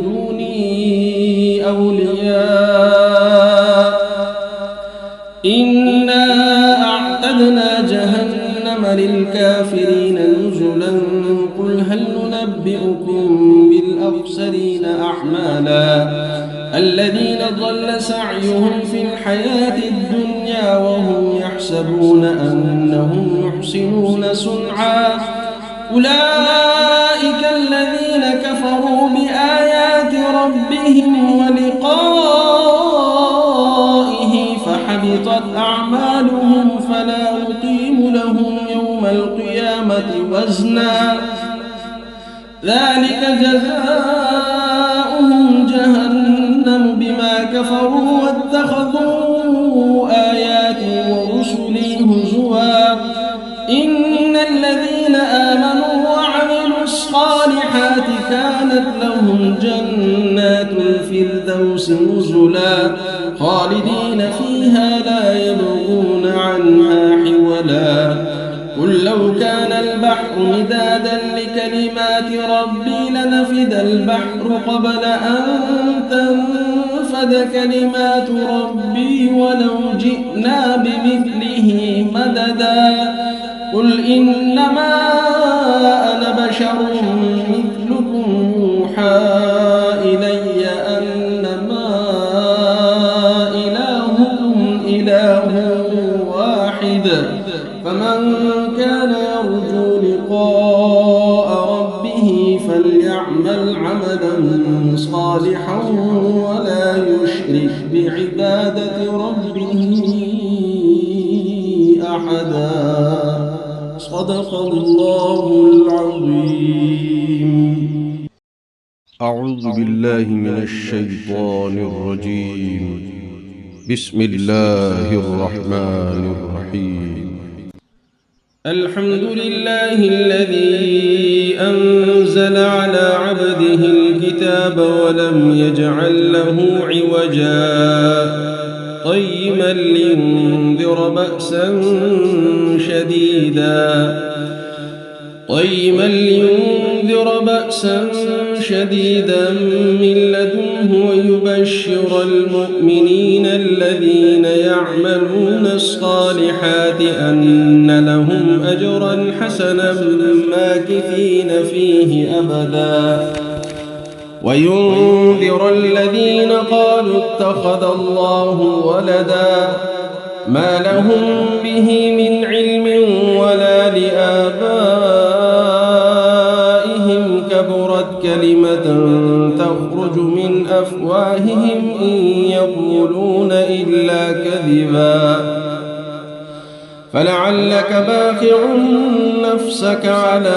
دوني أولياء إنا أعتدنا جهنم للكافرين نزلا قل هل ننبئكم بالأخسرين أعمالا الذين ضل سعيهم في الحياة الدنيا وهم يحسبون أنهم يحسنون صنعا أولئك الذين كفروا بآيات ربهم ولقائه فحبطت أعمالهم فلا نقيم لهم يوم القيامة وزنا ذلك جزاؤهم جهنم بما كفروا واتخذوا آياتي ورسلي هزوا إن الذين آمنوا وعملوا الصالحات كانت لهم جنات الفردوس نزلا خالدين فيها لا يبغون عنها حولا قل لو كان البحر مدادا لكلمات ربي لنفد البحر قبل أن تنفد كلمات ربي ولو جئنا بمثله مددا قل إنما أنا بشر مثلكم يوحى إلي أنما إلهكم إله واحد فمن كان يرجو لقاء ربه فليعمل عملا صالحا ولا يشرك بعبادة ربه أحدا صدق الله العظيم. أعوذ بالله من الشيطان الرجيم. بسم الله الرحمن الرحيم. الحمد لله الذي أنزل على عبده الكتاب ولم يجعل له عوجا قيما لينذر بأسا شديدا من لدنه ويبشر المؤمنين الذين يعملون الصالحات أن لهم أجرا حسنا ماكثين فيه أبدا وينذر الذين قالوا اتخذ الله ولدا ما لهم به من علم ولا لآبائهم كبرت كلمة تخرج من أفواههم إن يقولون إلا كذبا فلعلك باخع نفسك على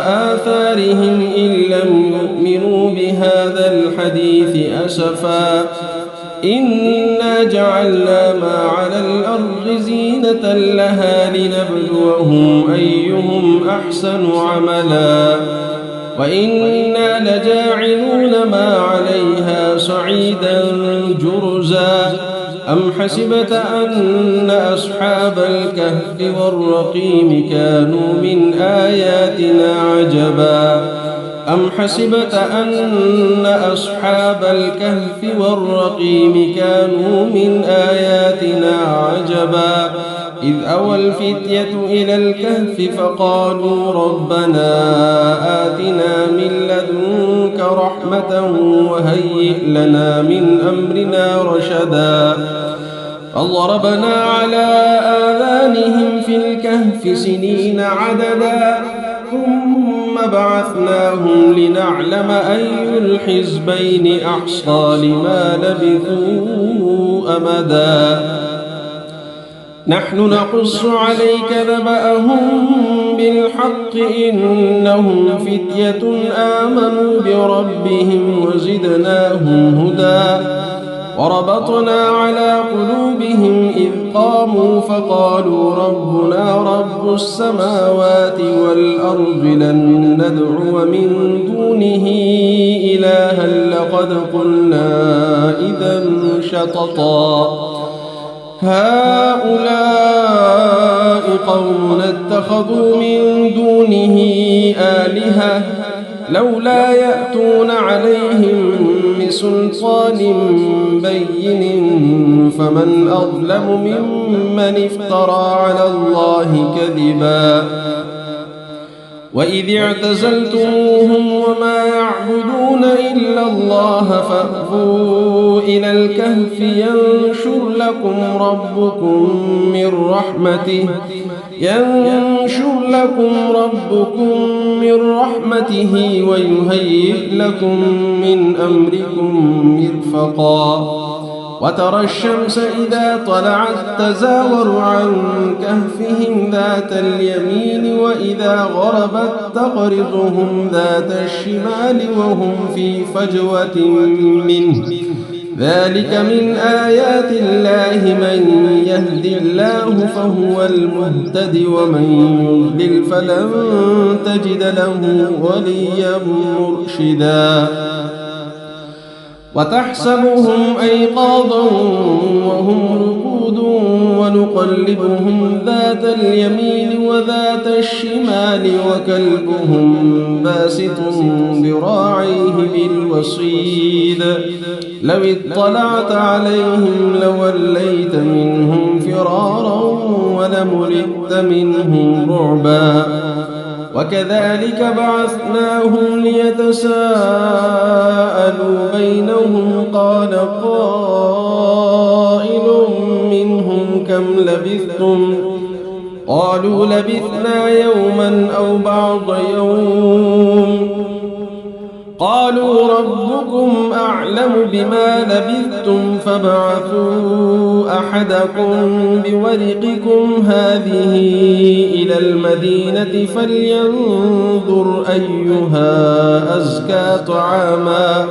آثارهم إن لم يؤمنوا بهذا الحديث أسفا إنا جعلنا ما على الأرض زينة لها لنبلوهم أيهم أحسن عملا وإنا لجاعلون ما عليها صعيدا جرزا أم حسبت أن أصحاب الكهف والرقيم كانوا من آياتنا عجبا أم حسبت أن أصحاب الكهف والرقيم كانوا من آياتنا عجبا إذ أوى الفتية إلى الكهف فقالوا ربنا آتنا من لدنك رحمة وهيئ لنا من أمرنا رشدا فضربنا على آذانهم في الكهف سنين عددا ثم بعثناهم لنعلم أي الحزبين أحصى لما لبثوا أمدا نحن نقص عليك نبأهم بالحق إنهم فتية آمنوا بربهم وزدناهم هدى وربطنا على قلوبهم إذ قاموا فقالوا ربنا رب السماوات والأرض لن ندعو من دونه إلها لقد قلنا إذا شططا هؤلاء قوم اتخذوا من دونه آلهة لولا يأتون عليهم بسلطان بين فمن أظلم ممن افترى على الله كذبا وإذ اعتزلتموهم وما يعبدون إلا الله فأووا إلى الكهف ينشر لكم ربكم من رحمته ويهيئ لكم من أمركم مرفقا وترى الشمس إذا طلعت تزاور عن كهفهم ذات اليمين وإذا غربت تقرضهم ذات الشمال وهم في فجوة منه ذلك من آيات الله من يهد الله فهو المهتد ومن يضلل فلن تجد له وليا مرشدا وتحسبهم أيقاظا وهم رقود ونقلبهم ذات اليمين وذات الشمال وكلبهم باسط ذراعيه بالوصيد لو اطلعت عليهم لوليت منهم فرارا ولملئت منهم رعبا وكذلك بعثناهم ليتساءلوا بينهم قال قائل منهم كم لبثتم قالوا لبثنا يوما أو بعض يوم قالوا ربكم أعلم بما لبثتم فابعثوا أحدكم بورقكم هذه إلى المدينة فلينظر أيها أزكى طعاما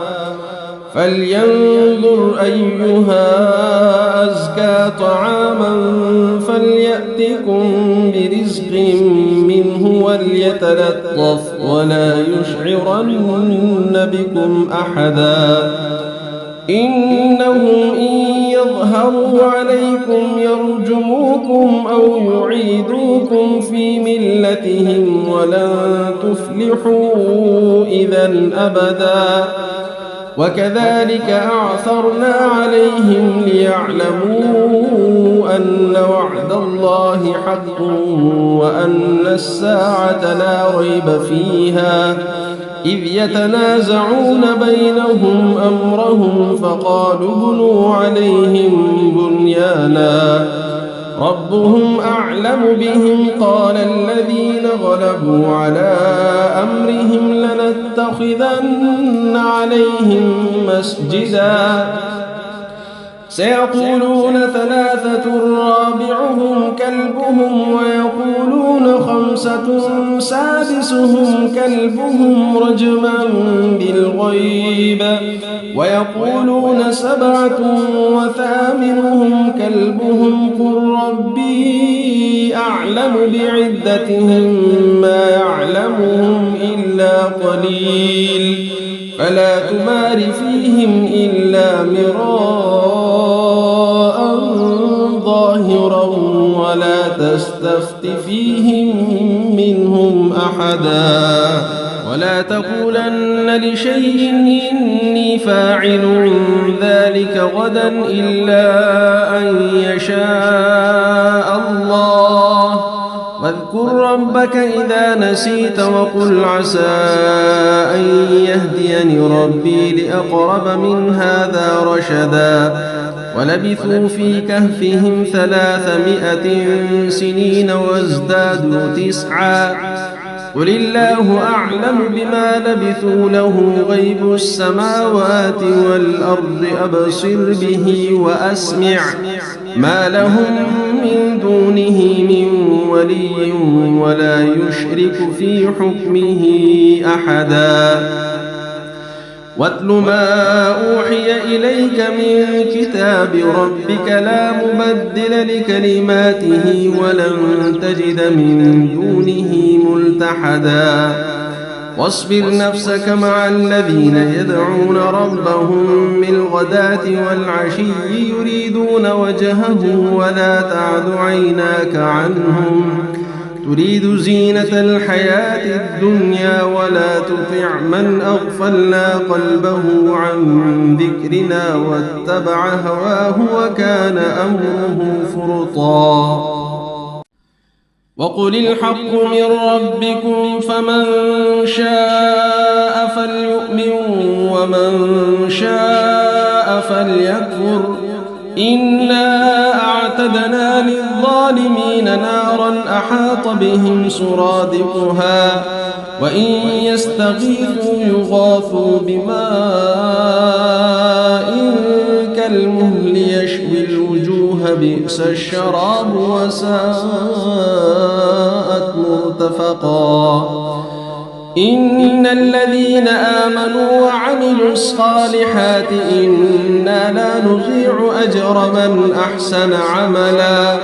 فليأتكم برزق منه وليتلطف ولا يشعرن بكم أحدا إنهم إن يظهروا عليكم يرجموكم أو يعيدوكم في ملتهم ولن تفلحوا إذا أبدا وكذلك أعثرنا عليهم ليعلموا أن وعد الله حق وأن الساعة لا ريب فيها إذ يتنازعون بينهم أمرهم فقالوا ابنوا عليهم بنيانا ربهم أعلم بهم قال الذين غلبوا على أمرهم لنتخذن عليهم مسجدا سيقولون ثلاثة رابعهم كلبهم ويقولون خمسة سادسهم كلبهم رجما بالغيب ويقولون سبعة وثامنهم كلبهم قل ربي أعلم بعدتهم ما يعلمهم إلا قليل فلا تمار فيهم إلا مراء ظاهرا ولا تستفت فيهم منهم أحدا ولا تقولن لشيء إني فاعل ذلك غدا إلا أن يشاء الله واذكر ربك إذا نسيت وقل عسى أن يهديني ربي لأقرب من هذا رشدا ولبثوا في كهفهم 300 سنين وازدادوا 9 قل الله أعلم بما لبثوا له غيب السماوات والأرض أبصر به وأسمع ما لهم من دونه من ولي ولا يشرك في حكمه أحدا واتل ما أوحي إليك من كتاب ربك لا مبدل لكلماته ولن تجد من دونه ملتحدا واصبر نفسك مع الذين يدعون ربهم بالغداة والعشي يريدون وجهه ولا تعد عيناك عنهم تريد زينة الحياة الدنيا ولا تطع من أغفلنا قلبه عن ذكرنا واتبع هواه وكان أمره فرطا وقل الحق من ربكم فمن شاء فليؤمن ومن شاء فليكفر إنا أعتدنا للظالمين نارا أحاط بهم سرادقها وإن يستغيثوا يغاثوا بماء كالمهل يشوي الوجوه بئس الشراب وساءت مرتفقا إن الذين آمنوا وعملوا الصالحات إنا لا نضيع أجر من أحسن عملا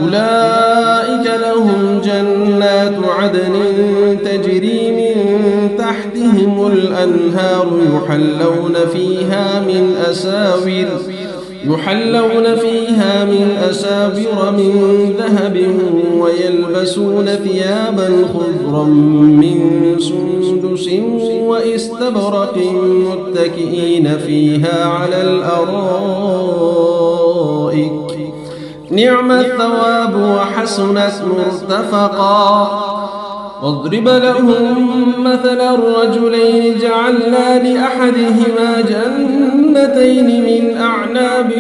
أولئك لهم جنات عدن تجري من تحتهم الأنهار يحلون فيها من أساور من ذهب ويلبسون ثيابا خضرا من سندس واستبرق متكئين فيها على الأرائك نعم الثواب وحسنت مرتفقا واضرب لهم مثلا الرجلين جعلنا لأحدهما جنتين من أعناب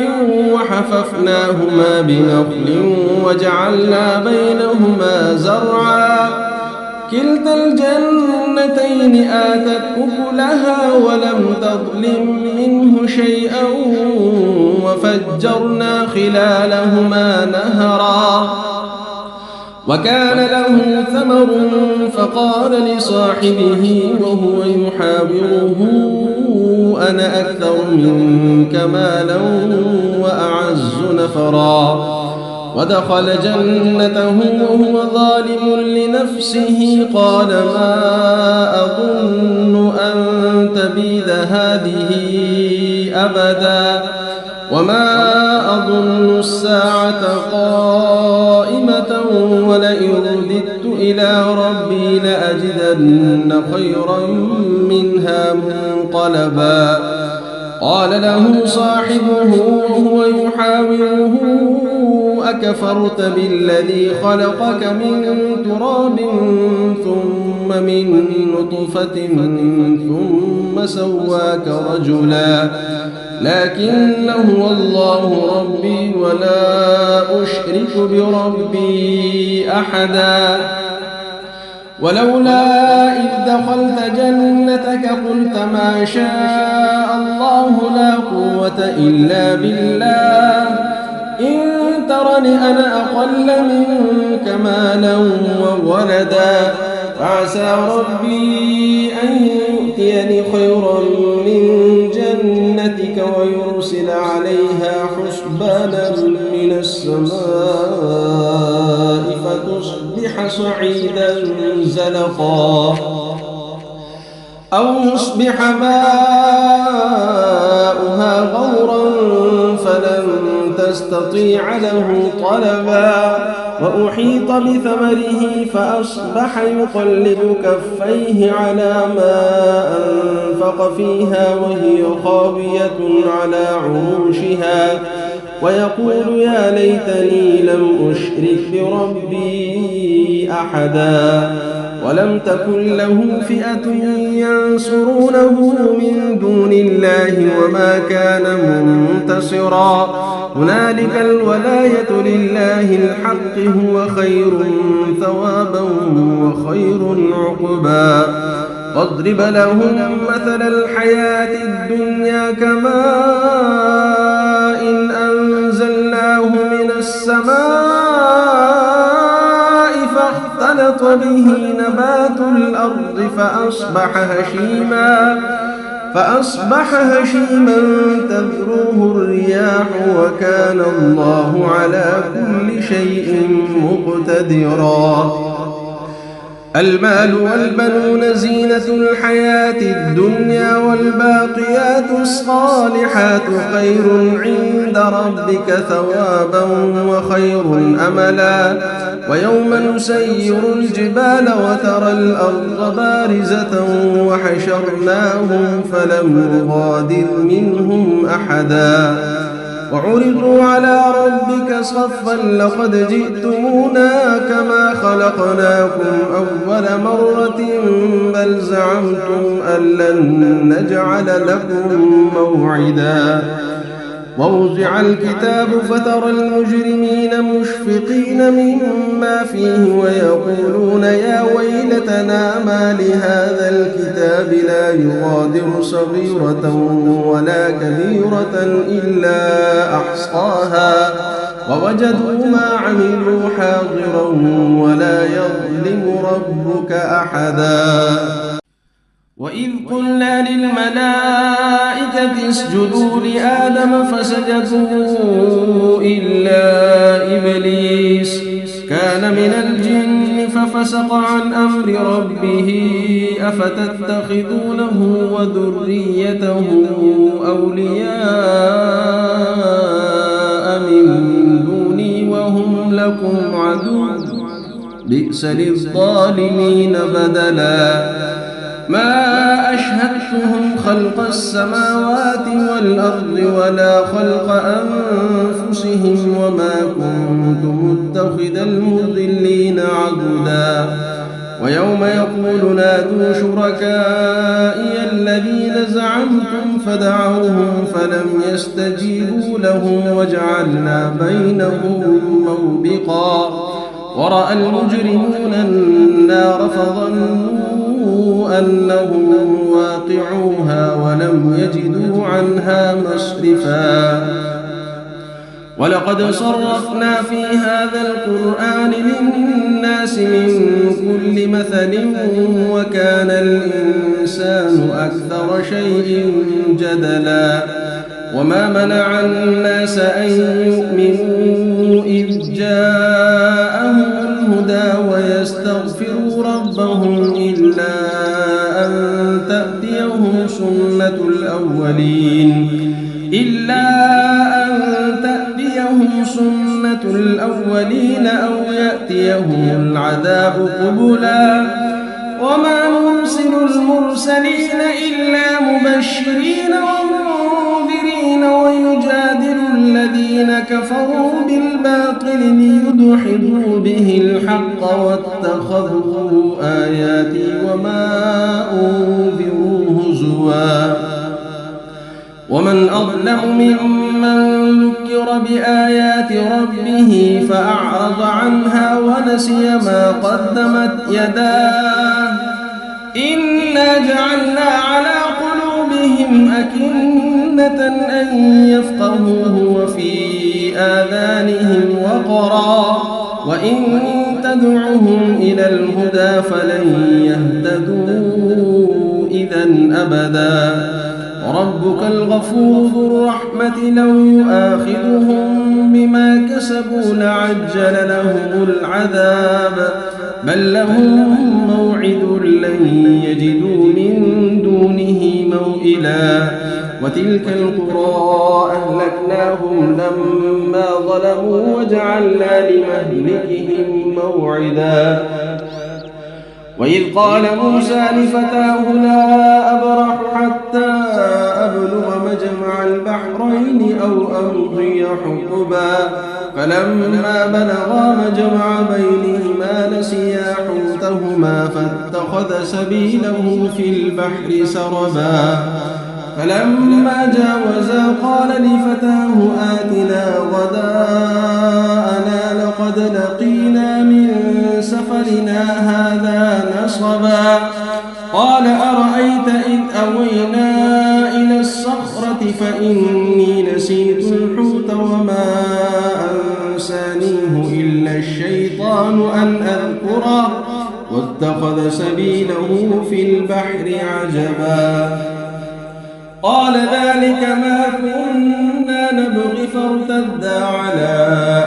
وحففناهما بنخل وجعلنا بينهما زرعا كلتا الجنتين آتت أكلها ولم تظلم منه شيئا وفجرنا خلالهما نهرا وكان له ثمر فقال لصاحبه وهو يحاوره أنا أكثر منك مالا وأعز نفرا ودخل جنته وهو ظالم لنفسه قال ما أظن أن تبيد هذه أبدا وما أظن الساعة قائمة ولئن رددت إلى ربي لأجدن خيرا منها منقلبا قال له صاحبه وهو يحاوره أكفرت بالذي خلقك من تراب ثم من نطفة ثم سواك رجلا لكن هو الله ربي ولا أشرك بربي أحدا ولولا إذ دخلت جنتك قلت ما شاء الله لا قوة إلا بالله إن ترني أنا أقل منك مالا وولدا فعسى ربي أن يؤتيني خيرا من جنتك ويرسل عليها حسبانا من السماء فتصبح صعيدا زلقا أو يصبح ماؤها غورا فلن تستطيع له طلبا وأحيط بثمره فأصبح يقلب كفيه على ما أنفق فيها وهي خاوية على عروشها ويقول يا ليتني لم أشرك بربي أحدا ولم تكن له فئة ينصرونه من دون الله وما كان منتصرا هنالك الولاية لله الحق هو خير ثوابا وخير عقبا واضرب لهم مثل الحياة الدنيا كماء إن أنزلناه من السماء فاختلط به نبات الأرض فأصبح هشيما تذروه الرياح وكان الله على كل شيء مقتدرا المال والبنون زينة الحياة الدنيا والباقيات الصالحات خير عند ربك ثوابا وخير أملا ويوم نسير الجبال وترى الأرض بارزة وحشرناهم فلم نغادر منهم أحدا وعرضوا على ربك صفا لقد جئتمونا كما خلقناكم أول مرة بل زعمتم أن لن نجعل لكم موعدا ووضع الكتاب فترى المجرمين مشفقين مما فيه ويقولون يا ويلتنا ما لهذا الكتاب لا يغادر صغيرة ولا كبيرة إلا أحصاها ووجدوا ما عملوا حاضرا ولا يظلم ربك أحدا وإذ قلنا للملائكة اسجدوا لآدم فسجدوا إلا إبليس كان من الجن ففسق عن أمر ربه أفتتخذونه وذريته أولياء من دوني وهم لكم عدو بئس للظالمين بدلا ما أشهدتهم خلق السماوات والأرض ولا خلق أنفسهم وما كنت متخذ المضلين عضدا ويوم يقول نادوا شركائي الذين زعمتم فدعوهم فلم يستجيبوا لهم وجعلنا بينهم موبقا ورأى المجرمون النار فظنوا أنهم واقعوها ولم يجدوا عنها مصرفا ولقد صرفنا في هذا القرآن للناس من كل مثل وكان الإنسان أكثر شيء جدلا وما منع الناس أن يؤمنوا إذ جاءهم الهدى ويستغفروا ربهم إلا أن تأتيهم سنة الأولين أو يأتيهم العذاب قبلا وما نرسل المرسلين إلا مبشرين ومنذرين ويجادل الذين كفروا بالباطل ليدحضوا به الحق واتخذوا آياتي وما أنذروا هزوا ومن أظلم ممن ذكر بآيات ربه فأعرض عنها ونسي ما قدمت يداه إنا جعلنا على قلوبهم أكنة أن يفقهوه وفي آذانهم وقرا وإن تدعهم إلى الهدى فلن يهتدوا إذن أبدا وربك الغفور ذو الرحمة لو يؤاخذهم بما كسبوا لعجل لهم العذاب بل لهم موعد لن يجدوا من دونه موئلا وتلك القرى أهلكناهم لما ظلموا وجعلنا لمهلكهم موعدا وإذ قال موسى لفتاه لا أبرح حتى أبلغ مجمع البحرين أو أمضي حقبا فلما بلغا مجمع بينهما نسيا حوتهما فاتخذ سبيله في البحر سربا فلما جاوزا قال لفتاه آتنا غداءنا لقد لقينا من سفرنا هذا نصبا قال أرأيت إذ أوينا إلى الصخرة فإني نسيت الحوت وما أنسانيه إلا الشيطان أن أذكره واتخذ سبيله في البحر عجبا قال ذلك ما كنا نبغي فارتدا على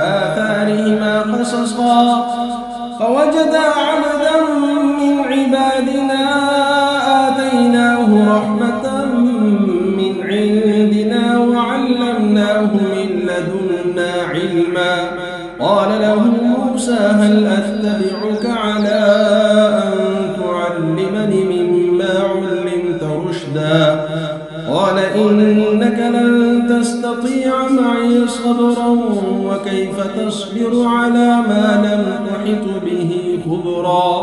آثارهما قصصا فوجدا عبدا من عبادنا آتيناه رحمة من عندنا وعلمناه من لدنا علما قال له موسى هل أتبعك على أن تعلمني مما علمت رشدا قال إنك لن تستطيع معي صبرا وكيف تصبر على ما لم تحط به خبرا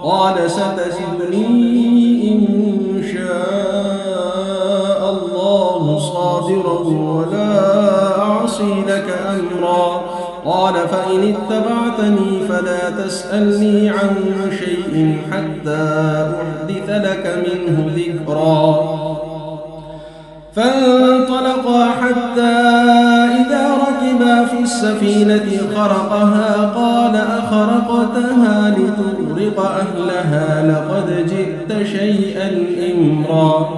قال ستجدني إن شاء الله صابرا ولا أعصي لك أمرا قال فإن اتبعتني فلا تسألني عن شيء حتى أحدث لك منه ذكرا فانطلقا حتى إذا ركبا في السفينة خرقها قال أخرقتها لتغرق أهلها لقد جئت شيئا إمرا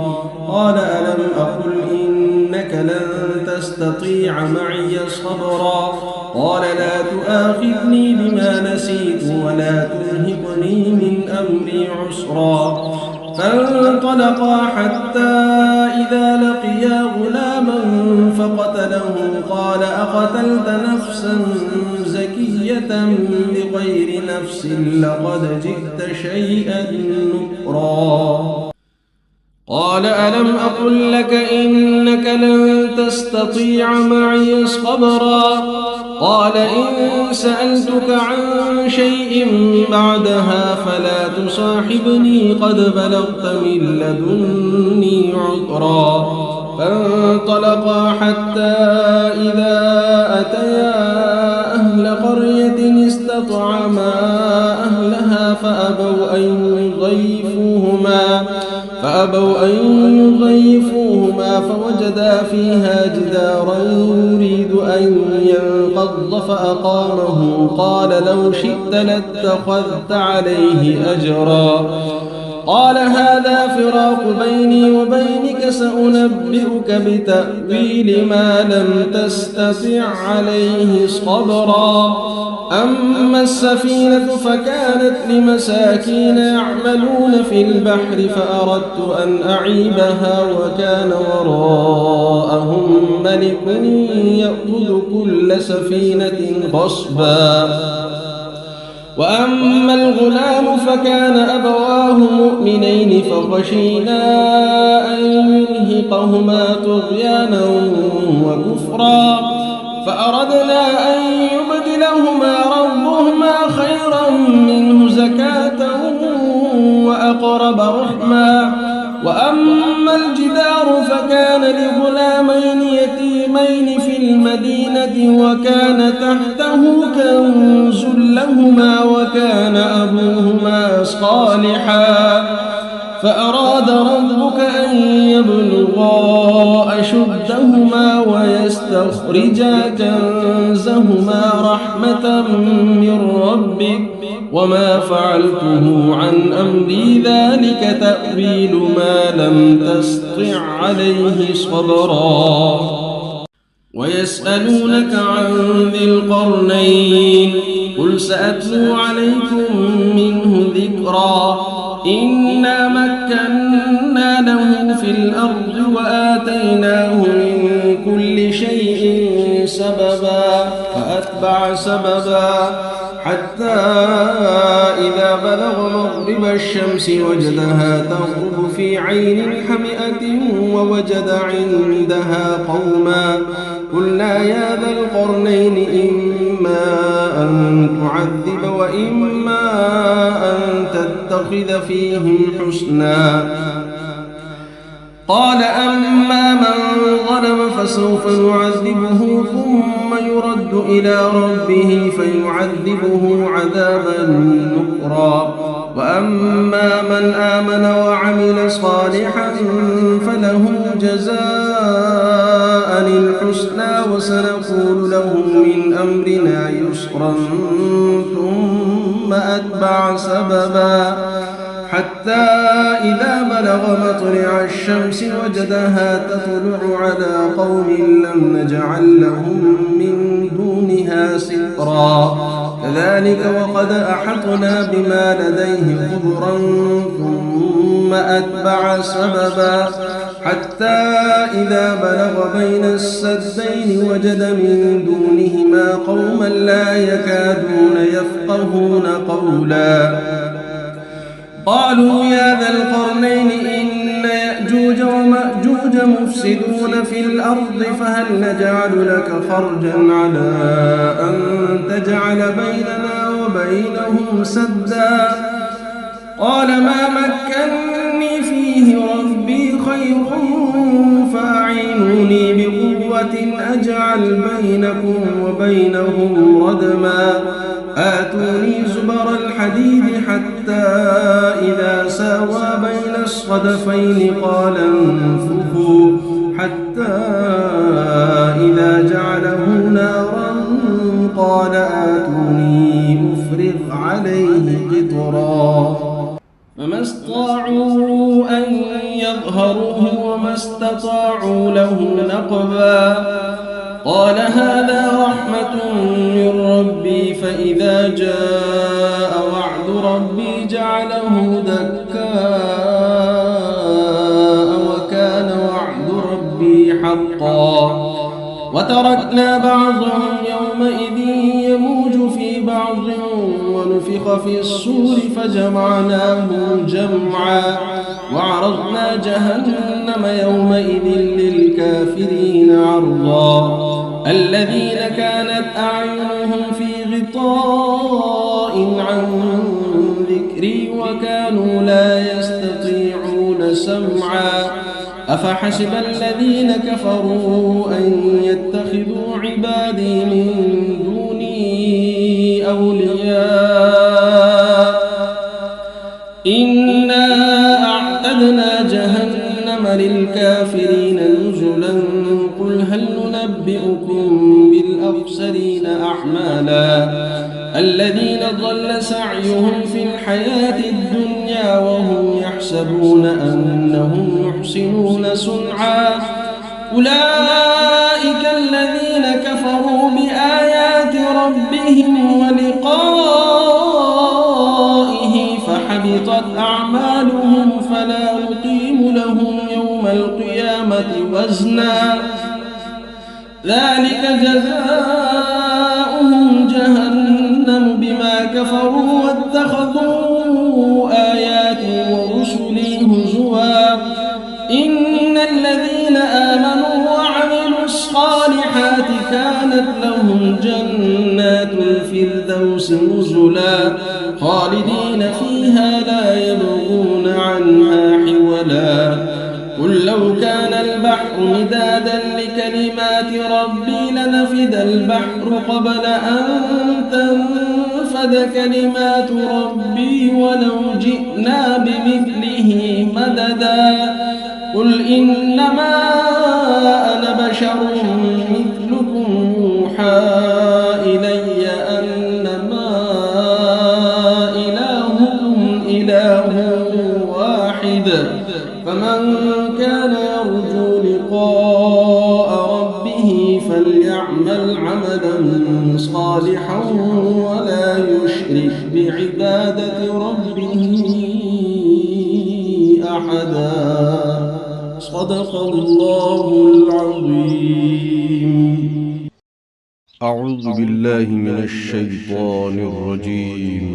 قال ألم أقل إنك لن تستطيع معي صبرا قال لا تؤاخذني بما نسيت ولا ترهقني من أمري عسرا فانطلقا حتى إذا لقيا غلاما فقتله قال أقتلت نفسا زكية بغير نفس لقد جئت شيئا نكرا قال ألم أقل لك إنك لن تستطيع معي صبرا قال إن سألتك عن شيء بعدها فلا تصاحبني قد بلغت من لدني عذرا فانطلقا حتى إذا أتيا أهل قرية استطعما أهلها فأبوا أن يضيفوهما فوجدا فيها جدارا يريد أن ينقض فأقامه قال لو شئت لاتخذت عليه أجرا قال هذا فراق بيني وبينك سأنبئك بتأويل ما لم تستطع عليه صبرا أما السفينة فكانت لمساكين يعملون في البحر فأردت أن أعيبها وكان وراءهم ملك يأخذ كل سفينة غصبا وأما الغلام فكان أبواه مؤمنين فخشينا أن يرهقهما طغيانا وكفرا فأردنا أن يبدلهما ربهما خيرا منه زكاة وأقرب رحما وأما الجدار فكان لغلامين يتيمين في المدينة وكان تحته كنز لهما وكان أبوهما صالحا فأراد ربك أن يبلغا أشدهما ويستخرجا كنزهما رحمة من ربك وما فعلته عن أمري ذلك تأويل ما لم تسطع عليه صبرا ويسألونك عن ذي القرنين قل سأتلو عليكم منه ذكرا إنا مكنا له في الأرض وآتيناه من كل شيء سببا فأتبع سببا حتى إذا بلغ مغرب الشمس وجدها تغرب في عين حمئة ووجد عندها قوما قلنا يا ذا القرنين إما أن تعذب وإما أن تتخذ فيهم حسنا قال أما من ظلم فسوف نعذبه ثم يرد إلى ربه فيعذبه عذابا نكرا وأما من آمن وعمل صالحا فله جزاء الحسنى وسنقول له من أمرنا يسرا ثم أتبع سببا حتى إذا بلغ مطلع الشمس وجدها تطلع على قوم لم نجعل لهم من دونها سترا كذلك وقد أحطنا بما لديه خبرا ثم أتبع سببا حتى إذا بلغ بين السدين وجد من دونهما قوما لا يكادون يفقهون قولا قالوا يا ذا القرنين إن يأجوج ومأجوج مفسدون في الأرض فهل نجعل لك خرجا على أن تجعل بيننا وبينهم سدا قال ما مكني فيه ربي خير فأعينوني بقوة أجعل بينكم وبينهم ردما آتوني زبر الحديد حتى إذا ساوى بين الصدفين قال انفخوا حتى إذا جعله نارا قال آتوني أفرغ عليه قطرا فما استطاعوا أن يظهروه وما استطاعوا له نقبا قال هذا رحمة من ربي فإذا جاء وعد ربي جعله دكاء وكان وعد ربي حقا وتركنا بعضهم يومئذ يموج في بعض ونفخ في الصور فجمعناهم جمعا وعرضنا جهنم يومئذ للكافرين عرضا الذين كانت أعينهم في غطاء عن ذكري وكانوا لا يستطيعون سمعا أفحسب الذين كفروا أن يتخذوا عبادي من دوني أولياء إنا أعتدنا جهنم للكافرين نزلا قل هل ننبئكم بالأخسرين أعمالا الذين ضل سعيهم في الحياة الدنيا وهم يحسبون أنهم يحسنون صنعا أولئك الذين كفروا بآيات ربهم ولقائه فحبطت أعمالهم فلا نقيم لهم يوم القيامة وزنا ذلك جزاؤهم جهنم بما كفروا واتخذوا آياتي ورسلي هزوا إن الذين آمنوا وعملوا الصالحات كانت لهم جنات الفردوس نزلا خالدين فيها لا يبغون عنها حولا قل لو البحر مدادا لكلمات ربي لنفد البحر قبل أن تنفد كلمات ربي ولو جئنا بمثله مددا قل إنما أنا بشر مثلكم يوحى إلي أنما إلهكم إله واحد فمن كان يرجو لقاء ربه فليعمل عملا صالحا ولا يشرك بعبادة ربه أحدا. صدق الله العظيم. أعوذ بالله من الشيطان الرجيم.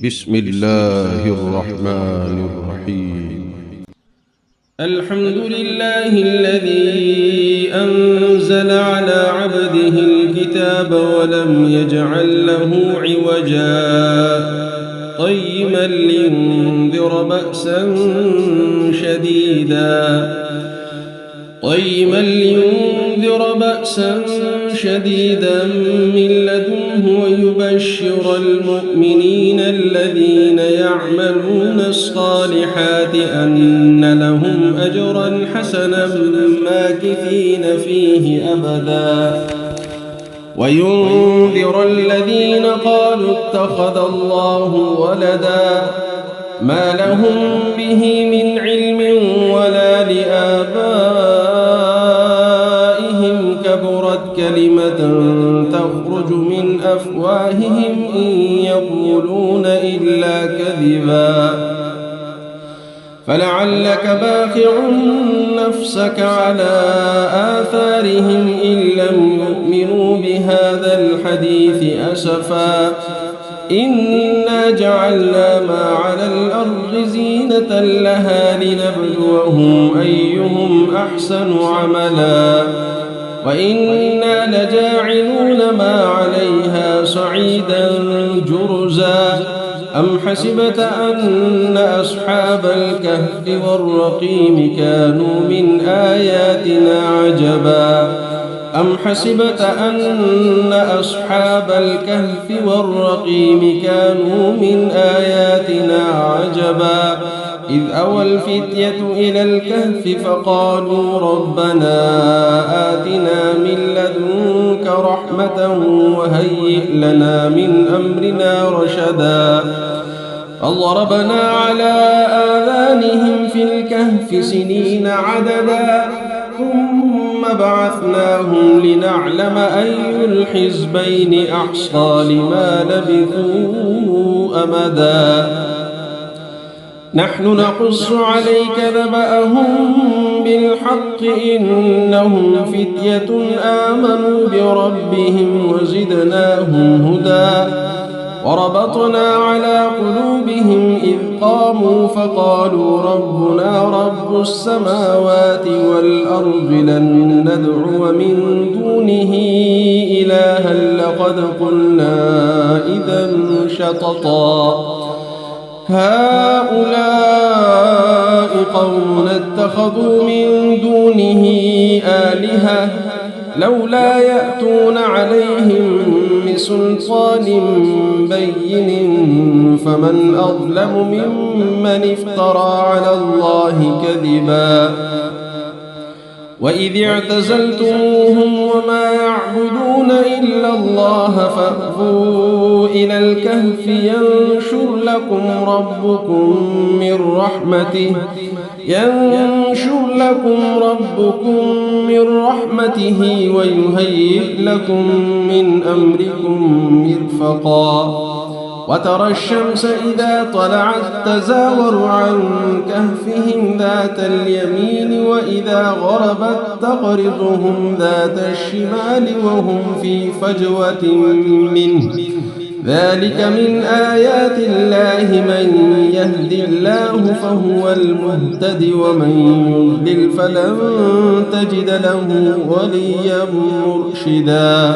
بسم الله الرحمن الرحيم. الحمد لله الذي أنزل على عبده الكتاب ولم يجعل له عوجا قيما لينذر بأسا شديدا من لدنه ويبشر المؤمنين الذين يعملون الصالحات أن لهم أجرا حسنا ماكثين فيه أبدا وينذر الذين قالوا اتخذ الله ولدا ما لهم به من علم ولا لآبائهم كبرت كلمة تخرج من أفواههم إن يقولون إلا كذبا فلعلك باخع نفسك على آثارهم إن لم يؤمنوا بهذا الحديث أسفا إنا جعلنا ما على الأرض زينة لها لنبلوهم أيهم أحسن عملا وإنا لجاعلون ما عليها صعيدا جرزا أم حسبت أن أصحاب الكهف والرقيم كانوا من آياتنا عجبا أم حسبت أن أصحاب الكهف والرقيم كانوا من آياتنا عجبا إذ أوى الفتية إلى الكهف فقالوا ربنا آتنا من لدنك رحمة وهيئ لنا من أمرنا رشدا فضربنا على آذانهم في الكهف سنين عددا ثم بعثناهم لنعلم أي الحزبين أحصى لما لبثوا أمدا نحن نقص عليك نبأهم بالحق إنهم فتية آمنوا بربهم وزدناهم هدى وربطنا على قلوبهم إذ قاموا فقالوا ربنا رب السماوات والأرض لن ندعو من دونه إلها لقد قلنا إذا شططا هؤلاء قوم اتخذوا من دونه آلهة لولا يأتون عليهم بسلطان بين فمن أظلم ممن افترى على الله كذبا وإذ اعتزلتموهم وما يعبدون إلا الله فأووا إلى الكهف ينشر لكم ربكم من رحمته ويهيئ لكم من أمركم مرفقا وترى الشمس إذا طلعت تزاور عن كهفهم ذات اليمين وإذا غربت تقرضهم ذات الشمال وهم في فجوة منه ذلك من آيات الله من يهد الله فهو المهتد ومن يضلل فلن تجد له وليا مرشدا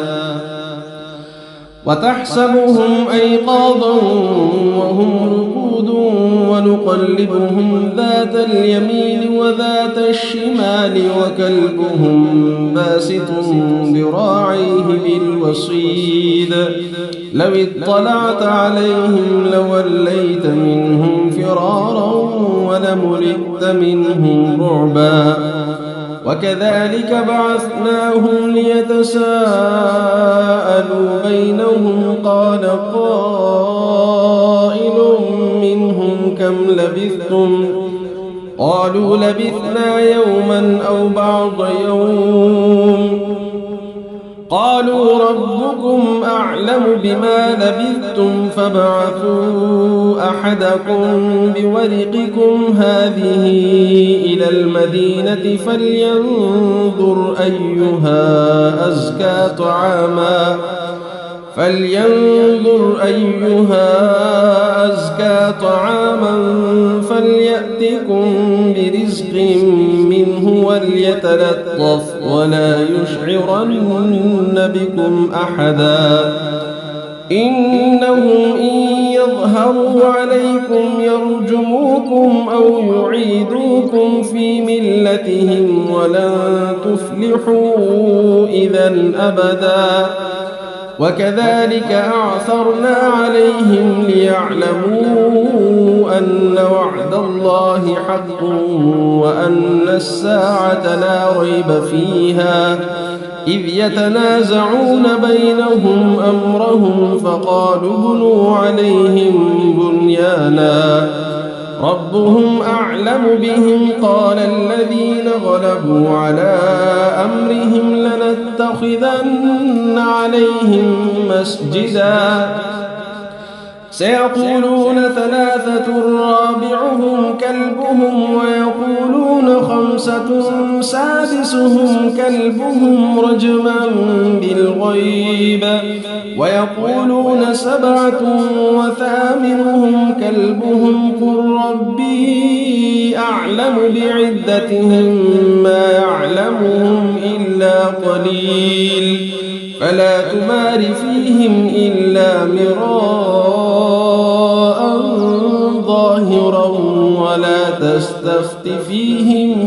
وتحسبهم أيقاظا وهم رقود ونقلب نقلبهم ذات اليمين وذات الشمال وكلبهم باسط ذراعيه بالوصيد لو اطلعت عليهم لوليت منهم فرارا ولملئت منهم رعبا وكذلك بعثناهم ليتساءلوا بينهم قال قائل منهم كم لبثتم قالوا لبثنا يوما أو بعض يوم قالوا ربكم أعلم بما لبثتم فابعثوا أحدكم بورقكم هذه إلى المدينة فلينظر أيها أزكى طعاما فليأتكم برزق منه وليتلطف ولا يشعرن بكم أحدا إنهم إن يظهروا عليكم يرجموكم أو يعيدوكم في ملتهم ولن تفلحوا إذا أبدا وكذلك أعثرنا عليهم ليعلموا أن وعد الله حق وأن الساعة لا ريب فيها إذ يتنازعون بينهم أمرهم فقالوا ابنوا عليهم بنيانا ربهم أعلم بهم قال الذين غلبوا على أمرهم لنتخذن عليهم مسجدا سيقولون ثلاثة رابعهم كلبهم ويقولون خمسة سادسهم كلبهم رجما بالغيب ويقولون سبعة وثامنهم كلبهم قل ربي أعلم بعدتهم ما يعلمهم إلا قليل فلا تمار فيهم إلا مراء ظاهرا ولا تستفت فيهم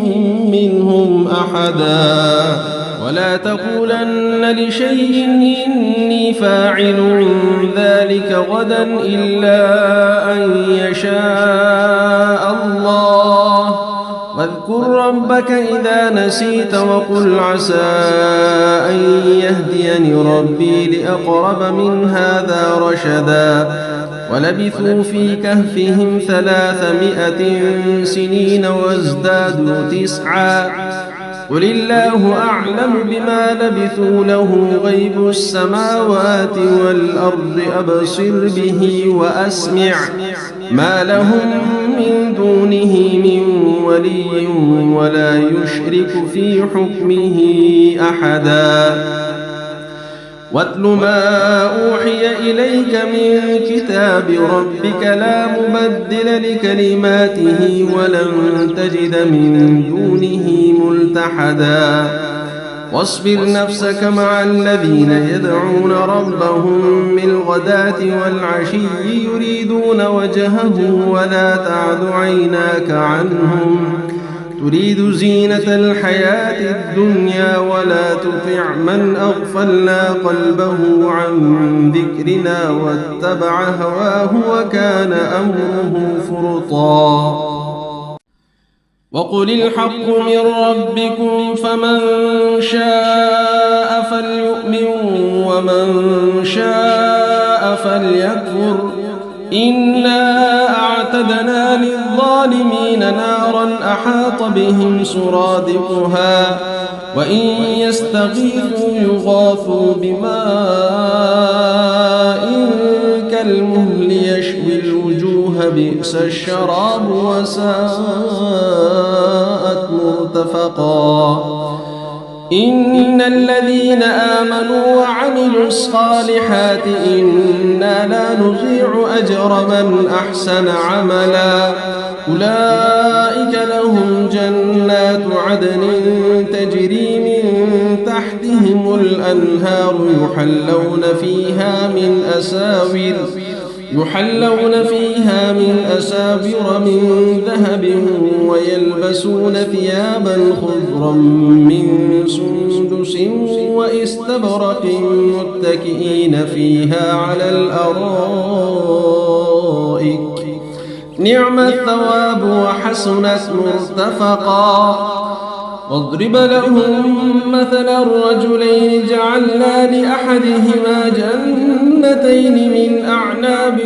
منهم أحدا ولا تقولن لشيء إني فاعل ذلك غدا إلا أن يشاء الله واذكر ربك إذا نسيت وقل عسى أن يهديني ربي لأقرب من هذا رشدا ولبثوا في كهفهم 300 سنين وازدادوا 9 قل الله أعلم بما لبثوا له غيب السماوات والأرض أبصر به وأسمع ما لهم من دونه من ولي ولا يشرك في حكمه أحدا واتل ما أوحي إليك من كتاب ربك لا مبدل لكلماته ولن تجد من دونه ملتحدا واصبر نفسك مع الذين يدعون ربهم بالغداة والعشي يريدون وجهه ولا تعد عيناك عنهم تريد زينة الحياة الدنيا ولا تطع من أغفلنا قلبه عن ذكرنا واتبع هواه وكان أمره فرطا وقل الحق من ربكم فمن شاء فليؤمن ومن شاء فليكفر إنا أعتدنا للظالمين نارا أحاط بهم سرادقها وإن يستغيثوا يغاثوا بماء كالمهل يشوي الوجوه بئس الشراب وساءت مرتفقا إن الذين آمنوا وعملوا الصالحات إنا لا نضيع أجر من أحسن عملا أولئك لهم جنات عدن تجري من تحتهم الأنهار يحلون فيها من يحلون فيها من أساور من ذهب ويلبسون ثيابا خضرا من سندس واستبرق متكئين فيها على الأرائك نعم الثواب وحسنت مرتفقا. واضرب لهم مثل الرجلين جعلنا لأحدهما جنتين من أعناب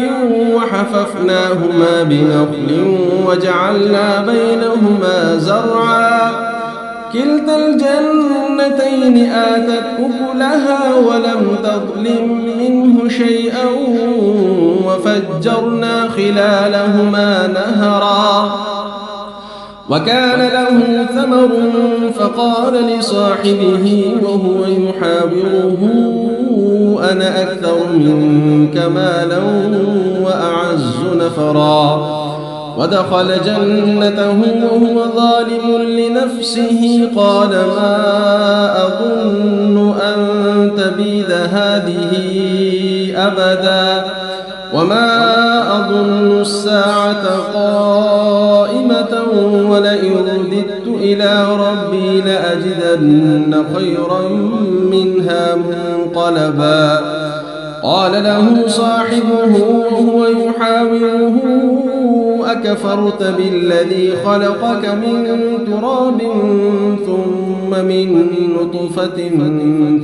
وحففناهما بنخل وجعلنا بينهما زرعا كلتا الجنتين آتت أكلها ولم تظلم منه شيئا وفجرنا خلالهما نهرا. وكان له ثمر فقال لصاحبه وهو يحاوره أنا أكثر منك مالا وأعز نفرا. ودخل جنته وهو ظالم لنفسه قال ما أظن أن تبيد هذه أبدا وما أظن الساعة قائمة ولئن رددت إلى ربي لأجدن خيرا منها منقلبا. قال له صاحبه وهو يحاوره أكفرت بالذي خلقك من تراب ثم من نطفة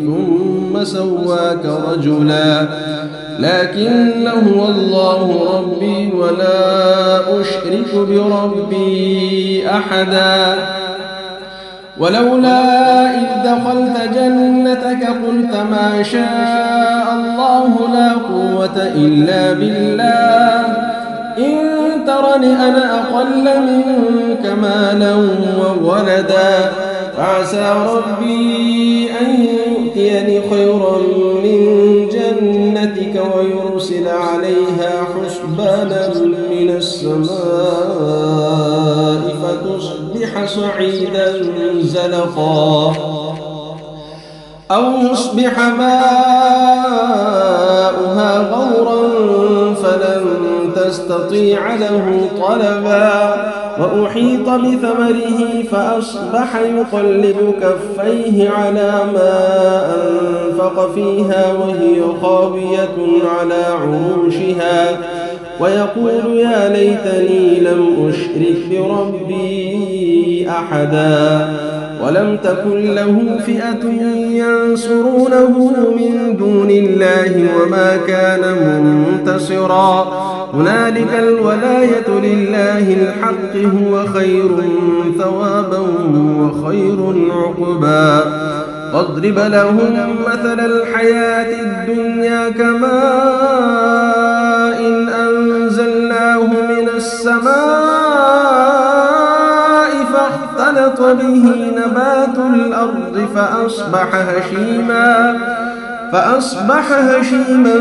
ثم سواك رجلا لكن هو الله ربي ولا أشرك بربي أحدا. ولولا إذ دخلت جنتك قلت ما شاء الله لا قوة إلا بالله إن ترني أنا أقل منك مالا وولدا فعسى ربي أن يؤتيني خيرا من جنتك ويرسل عليها حسبانا من السماء فتصبح صعيدا زلقا أو يصبح ماؤها غورا فلن تستطيع له طلبا. وأحيط بثمره فأصبح يقلب كفيه على ما أنفق فيها وهي خاوية على عروشها ويقول يا ليتني لم أشرك بربي أحدا. ولم تكن له فئة ينصرونه من دون الله وما كان منتصرا. هنالك الولاية لله الحق هو خير ثوابا وخير عقبا. واضرب لهم مثل الحياة الدنيا كماء إن أنزلناه من السماء فاختلط به نبات الأرض فأصبح هشيما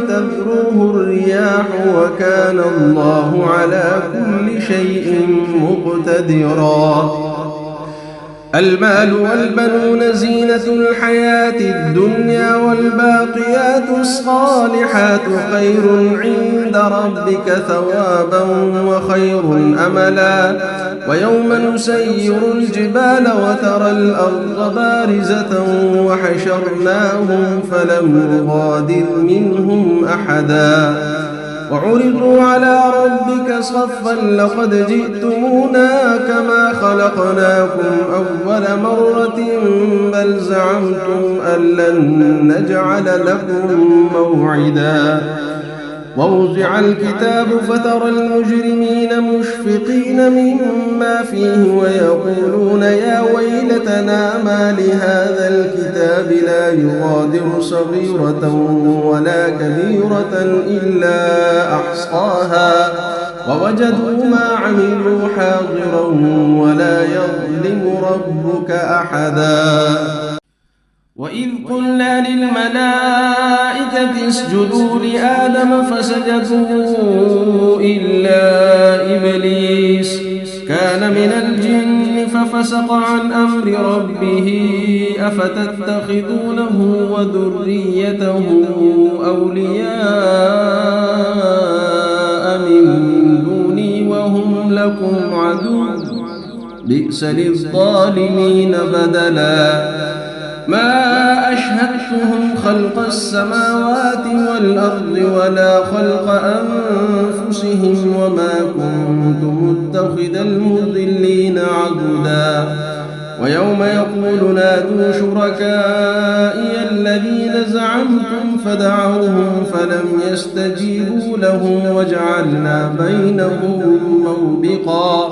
تذروه الرياح وكان الله على كل شيء مقتدرا. المال والبنون زينة الحياة الدنيا والباقيات الصالحات خير عند ربك ثوابا وخير أملا. ويوم نسير الجبال وترى الأرض بارزة وحشرناهم فلم نغادر منهم أحدا. وعرضوا على ربك صفا لقد جئتمونا كما خلقناكم أول مرة بل زعمتم أن لن نجعل لكم موعدا. ووضع الكتاب فترى المجرمين مشفقين مما فيه ويقولون يا ويلتنا ما لهذا الكتاب لا يغادر صغيرة ولا كبيرة إلا أحصاها ووجدوا ما عملوا حاضرا ولا يظلم ربك أحدا. وإذ قلنا للملائكة اسجدوا لآدم فسجدوا إلا إبليس كان من الجن ففسق عن أمر ربه أفتتخذونه وذريته أولياء لكم عدو بئس للظالمين بدلا ما أشهدتهم خلق السماوات والأرض ولا خلق أنفسهم وما كنت متخذ المضلين عضدا ويوم يقول نادوا شركائي الذين زعمتم فدعوهم فلم يستجيبوا لهم وجعلنا بينهم موبقا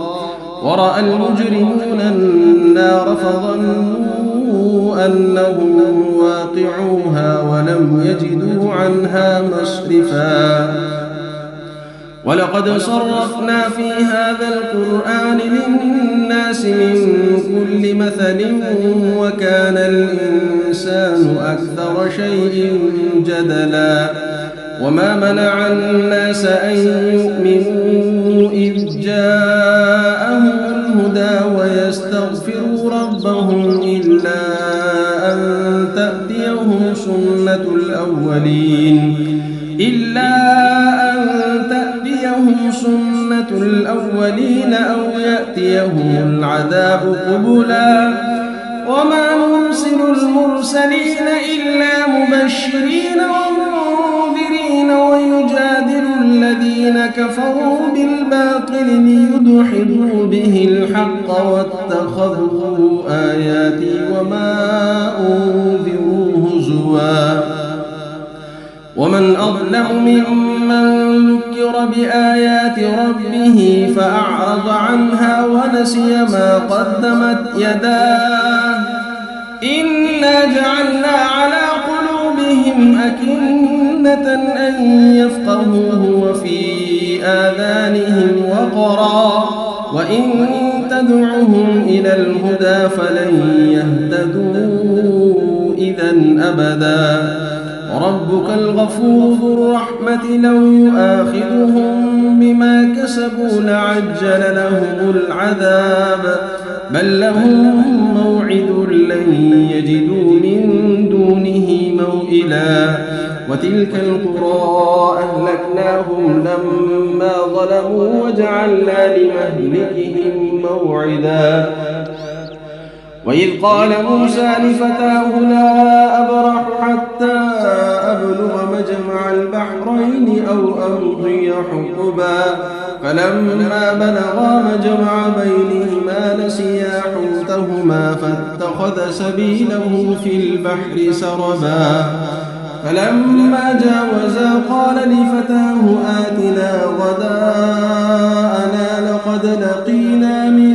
ورأى المجرمون النار فظنوا أنهم واقعوها ولم يجدوا عنها مصرفا ولقد صرفنا في هذا القرآن للناس من كل مثل وكان الإنسان أكثر شيء جدلا وما منع الناس أن يؤمنوا إذ جاءهم الهدى ويستغفروا ربهم إلا أن تأتيهم سنة الأولين أو يأتيهم العذاب قبلا وما نرسل المرسلين إلا مبشرين ومنذرين ويجادل الذين كفروا بالباطل ليدحضوا به الحق واتخذوا آياتي وما أنذروا هزوا ومن أظلم ممن ذكر بآيات ربه فأعرض عنها ونسي ما قدمت يداه إنا جعلنا على قلوبهم أكنة أن يفقهوه وفي آذانهم وقرا وإن تدعهم إلى الهدى فلن يهتدوا إذا أبدا ربك الغفور ذو الرحمة لو يؤاخذهم بما كسبوا لعجل لهم العذاب بل لهم موعد لن يجدوا من دونه موئلا وتلك القرى أهلكناهم لما ظلموا وجعلنا لمهلكهم موعدا وإذ قال موسى لفتاه لا أبرح حتى أبلغ مجمع البحرين أو أمضي حقبا فلما بلغا مجمع بينهما نسيا حوتهما فاتخذ سبيله في البحر سربا فلما جاوزا قال لفتاه آتنا غداءنا لقد لقينا من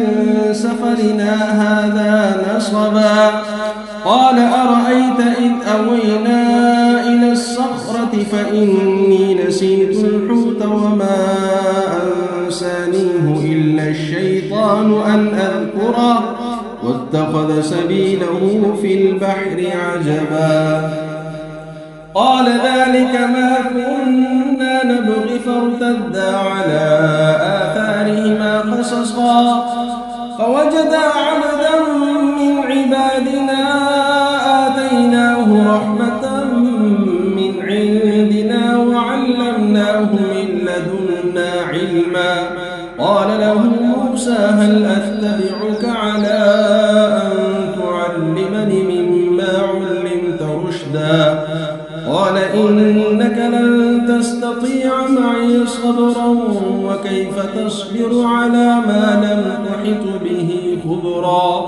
سفرنا هذا نصبا قال أرأيت إذ أوينا إلى الصخرة فإني نسيت الحوت وما أنسانيه إلا الشيطان أن أذكره واتخذ سبيله في البحر عجبا قال ذلك ما كنا نبغي فارتدا على آثارهما قصصا فوجدا عبدا من عبادنا آتيناه رحمة من عندنا وعلمناه من لدنا علما قال له موسى هل أتبعك على أن تعلمني مما علمت رشدا قال إنك لن تستطيع معي صبرا وكيف تصبر على ما لم تحط به خبرا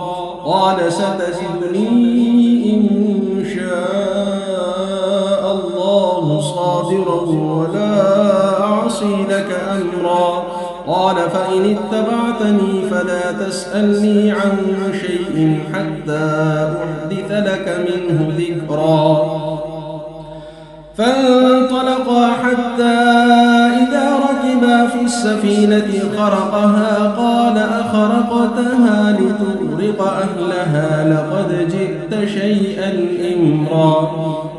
قال ستجدني إن شاء الله صابرا ولا أعصي لك أمرا قال فإن اتبعتني فلا تسألني عن شيء حتى أحدث لك منه ذكرا فانطلقا حتى إذا ركبا في السفينة خرقها قال أخرقتها لتغرق أهلها لقد جئت شيئا إمرا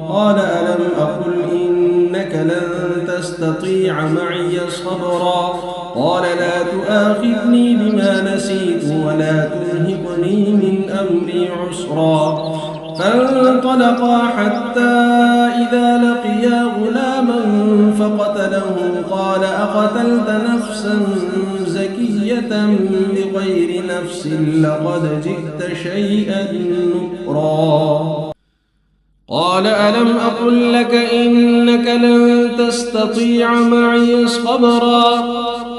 قال ألم أقل إنك لن تستطيع معي صبرا قال لا تؤاخذني بما نسيت ولا ترهقني من أمري عسرا فانطلقا حتى إذا لقيا غلاما فقتله قال أقتلت نفسا زكية بغير نفس لقد جئت شيئا نكرا قال ألم أقل لك إنك لن تستطيع معي صبرا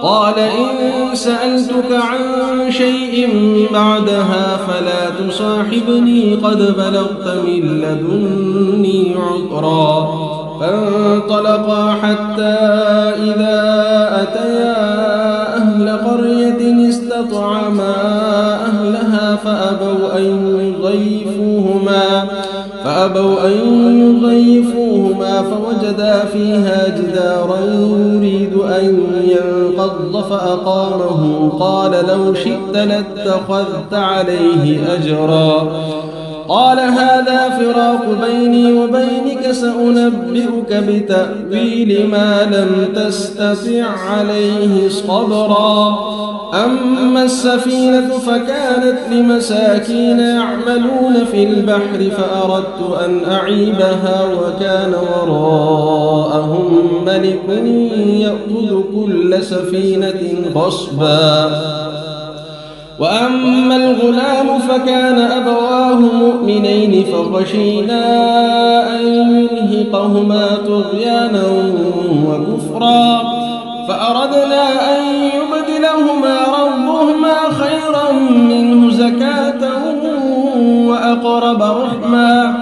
قال إن سألتك عن شيء بعدها فلا تصاحبني قد بلغت من لدني عذرا فانطلقا حتى إذا أتيا أهل قرية استطعما أهلها فأبوا أن يضيفوهما فوجدا فيها جدارا يريد أن ينقض فأقامه قال لو شئت لاتخذت عليه أجرا قال هذا فراق بيني وبينك سأنبئك بتأويل ما لم تستطع عليه صبرا أما السفينة فكانت لمساكين يعملون في البحر فأردت أن أعيبها وكان وراءهم ملك يأخذ كل سفينة غصبا وأما الغلام فكان أبواه مؤمنين فخشينا أن يرهقهما طغيانا وكفرا فأردنا أن يبدلهما ربهما خيرا منه زكاة وأقرب رحما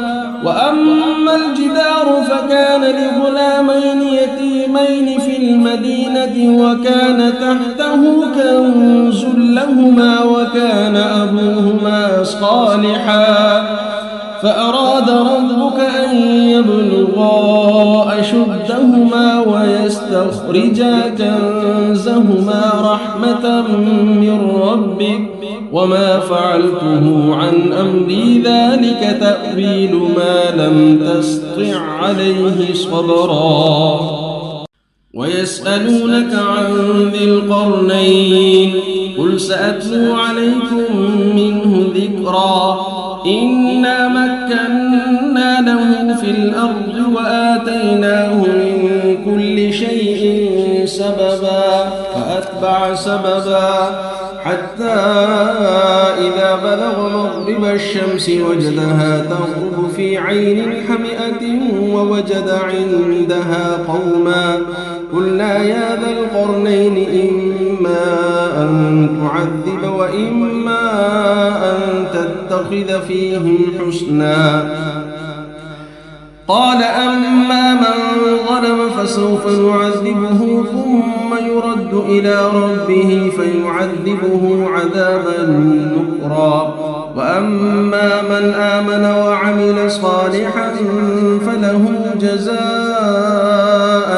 وأما الجدار فكان لغلامين يتيمين في المدينة وكان تحته كنز لهما وكان أبوهما صالحا فأراد ربك أن يبلغا أشدهما ويستخرجا كنزهما رحمة من ربك وما فعلته عن أمري ذلك تأويل ما لم تسطع عليه صبرا ويسألونك عن ذي القرنين قل سأتلو عليكم منه ذكرا إنا مكنا له في الأرض وآتيناه من كل شيء سببا فأتبع سببا حتى إذا بلغ مغرب الشمس وجدها تغرب في عين حمئة ووجد عندها قوما قلنا يا ذا القرنين إما أن تعذب وإما أن تتخذ فيهم حسنا قال أما من ظلم فسوف نعذبه ثم يرد إلى ربه فيعذبه عذابا نكرا وأما من آمن وعمل صالحا فله جزاء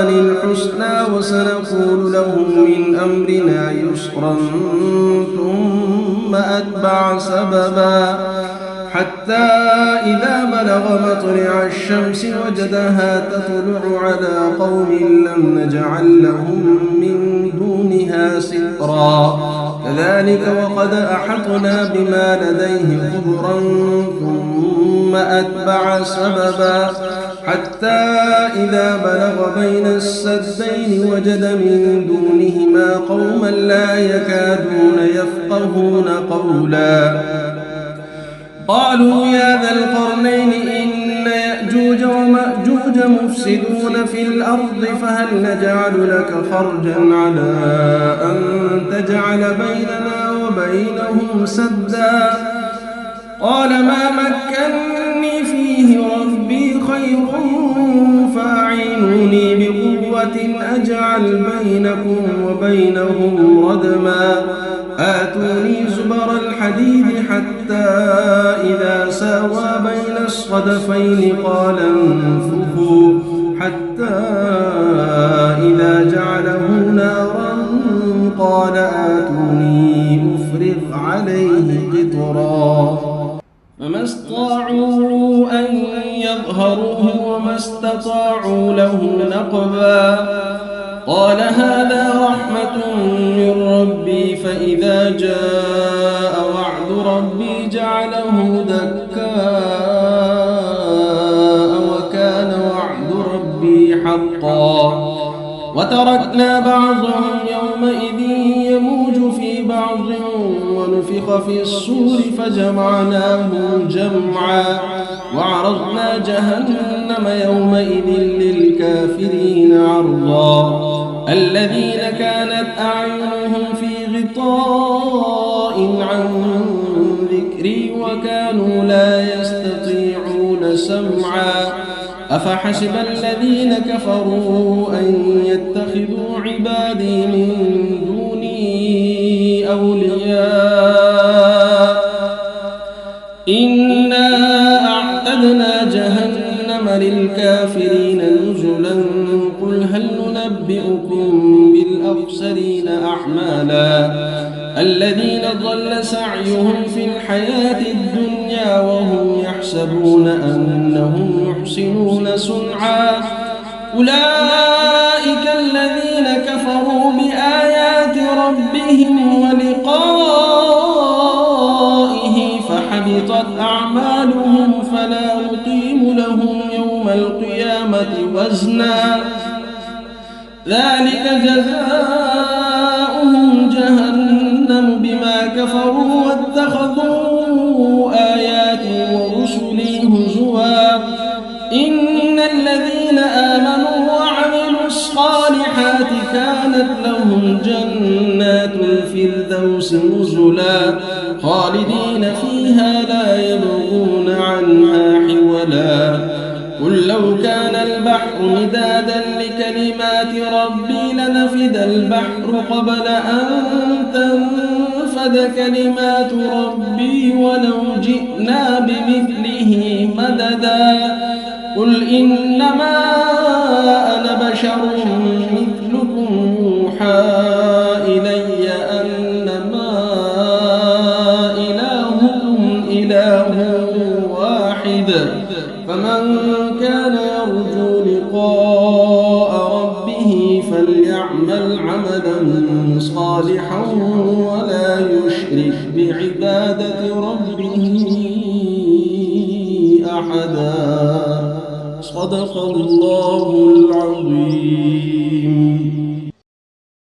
الحسنى وسنقول له من أمرنا يسرا ثم أتبع سببا حتى إذا بلغ مطلع الشمس وجدها تطلع على قوم لم نجعل لهم من دونها سترا كذلك وقد أحطنا بما لديه خبرا ثم أتبع سببا حتى إذا بلغ بين السدين وجد من دونهما قوما لا يكادون يفقهون قولا قالوا يا ذا القرنين إن يأجوج ومأجوج مفسدون في الأرض فهل نجعل لك خرجا على أن تجعل بيننا وبينهم سدا قال ما مكنني فيه ربي خير فأعينوني بقوة أجعل بينكم وبينهم ردما آتوني زبر الحديد حتى إذا ساوى بين الصدفين قال انفخوا حتى إذا جعله نارا قال آتوني أفرغ عليه قطرا فما استطاعوا أن يظهروه وما استطاعوا له نقبا قال هذا رحمة من ربي فإذا جاء وعد ربي جعله دكاء وتركنا بعضهم يومئذ يموج في بعض ونفخ في الصور فجمعناهم جمعا وعرضنا جهنم يومئذ للكافرين عرضا الذين كانت أعينهم في غطاء عن ذكري وكانوا لا يستطيعون سمعا أفحسب الذين كفروا أن يتخذوا عبادي من دوني أولياء إنا أعتدنا جهنم للكافرين نزلا قل هل ننبئكم بالأخسرين أعمالا الذين ضل سعيهم في الحياة الدنيا وهم يحسبون أنهم يحسنون صنعا أولئك الذين كفروا بآيات ربهم ولقائه فحبطت أعمالهم فلا نقيم لهم يوم القيامة وزنا ذلك جزاؤهم جهنم بما كفروا واتخذوا آياتي ورسلي هزوا إن الذين آمنوا وعملوا الصالحات كانت لهم جنات الفردوس نزلا خالدين فيها لا يبغون عنها حولا قل لو كان البحر مدادا لكلمات ربي لنفد البحر قبل أن تنفد كلمات ربي ولو جئنا بمثله مددا قل إنما أنا بشر مثلكم يوحى إلي أنما إلهكم إله واحد فمن كان يرجو لقاء ربه فليعمل عملا صالحا ولا يشرك بعبادة ربه أحدا صدق الله العظيم.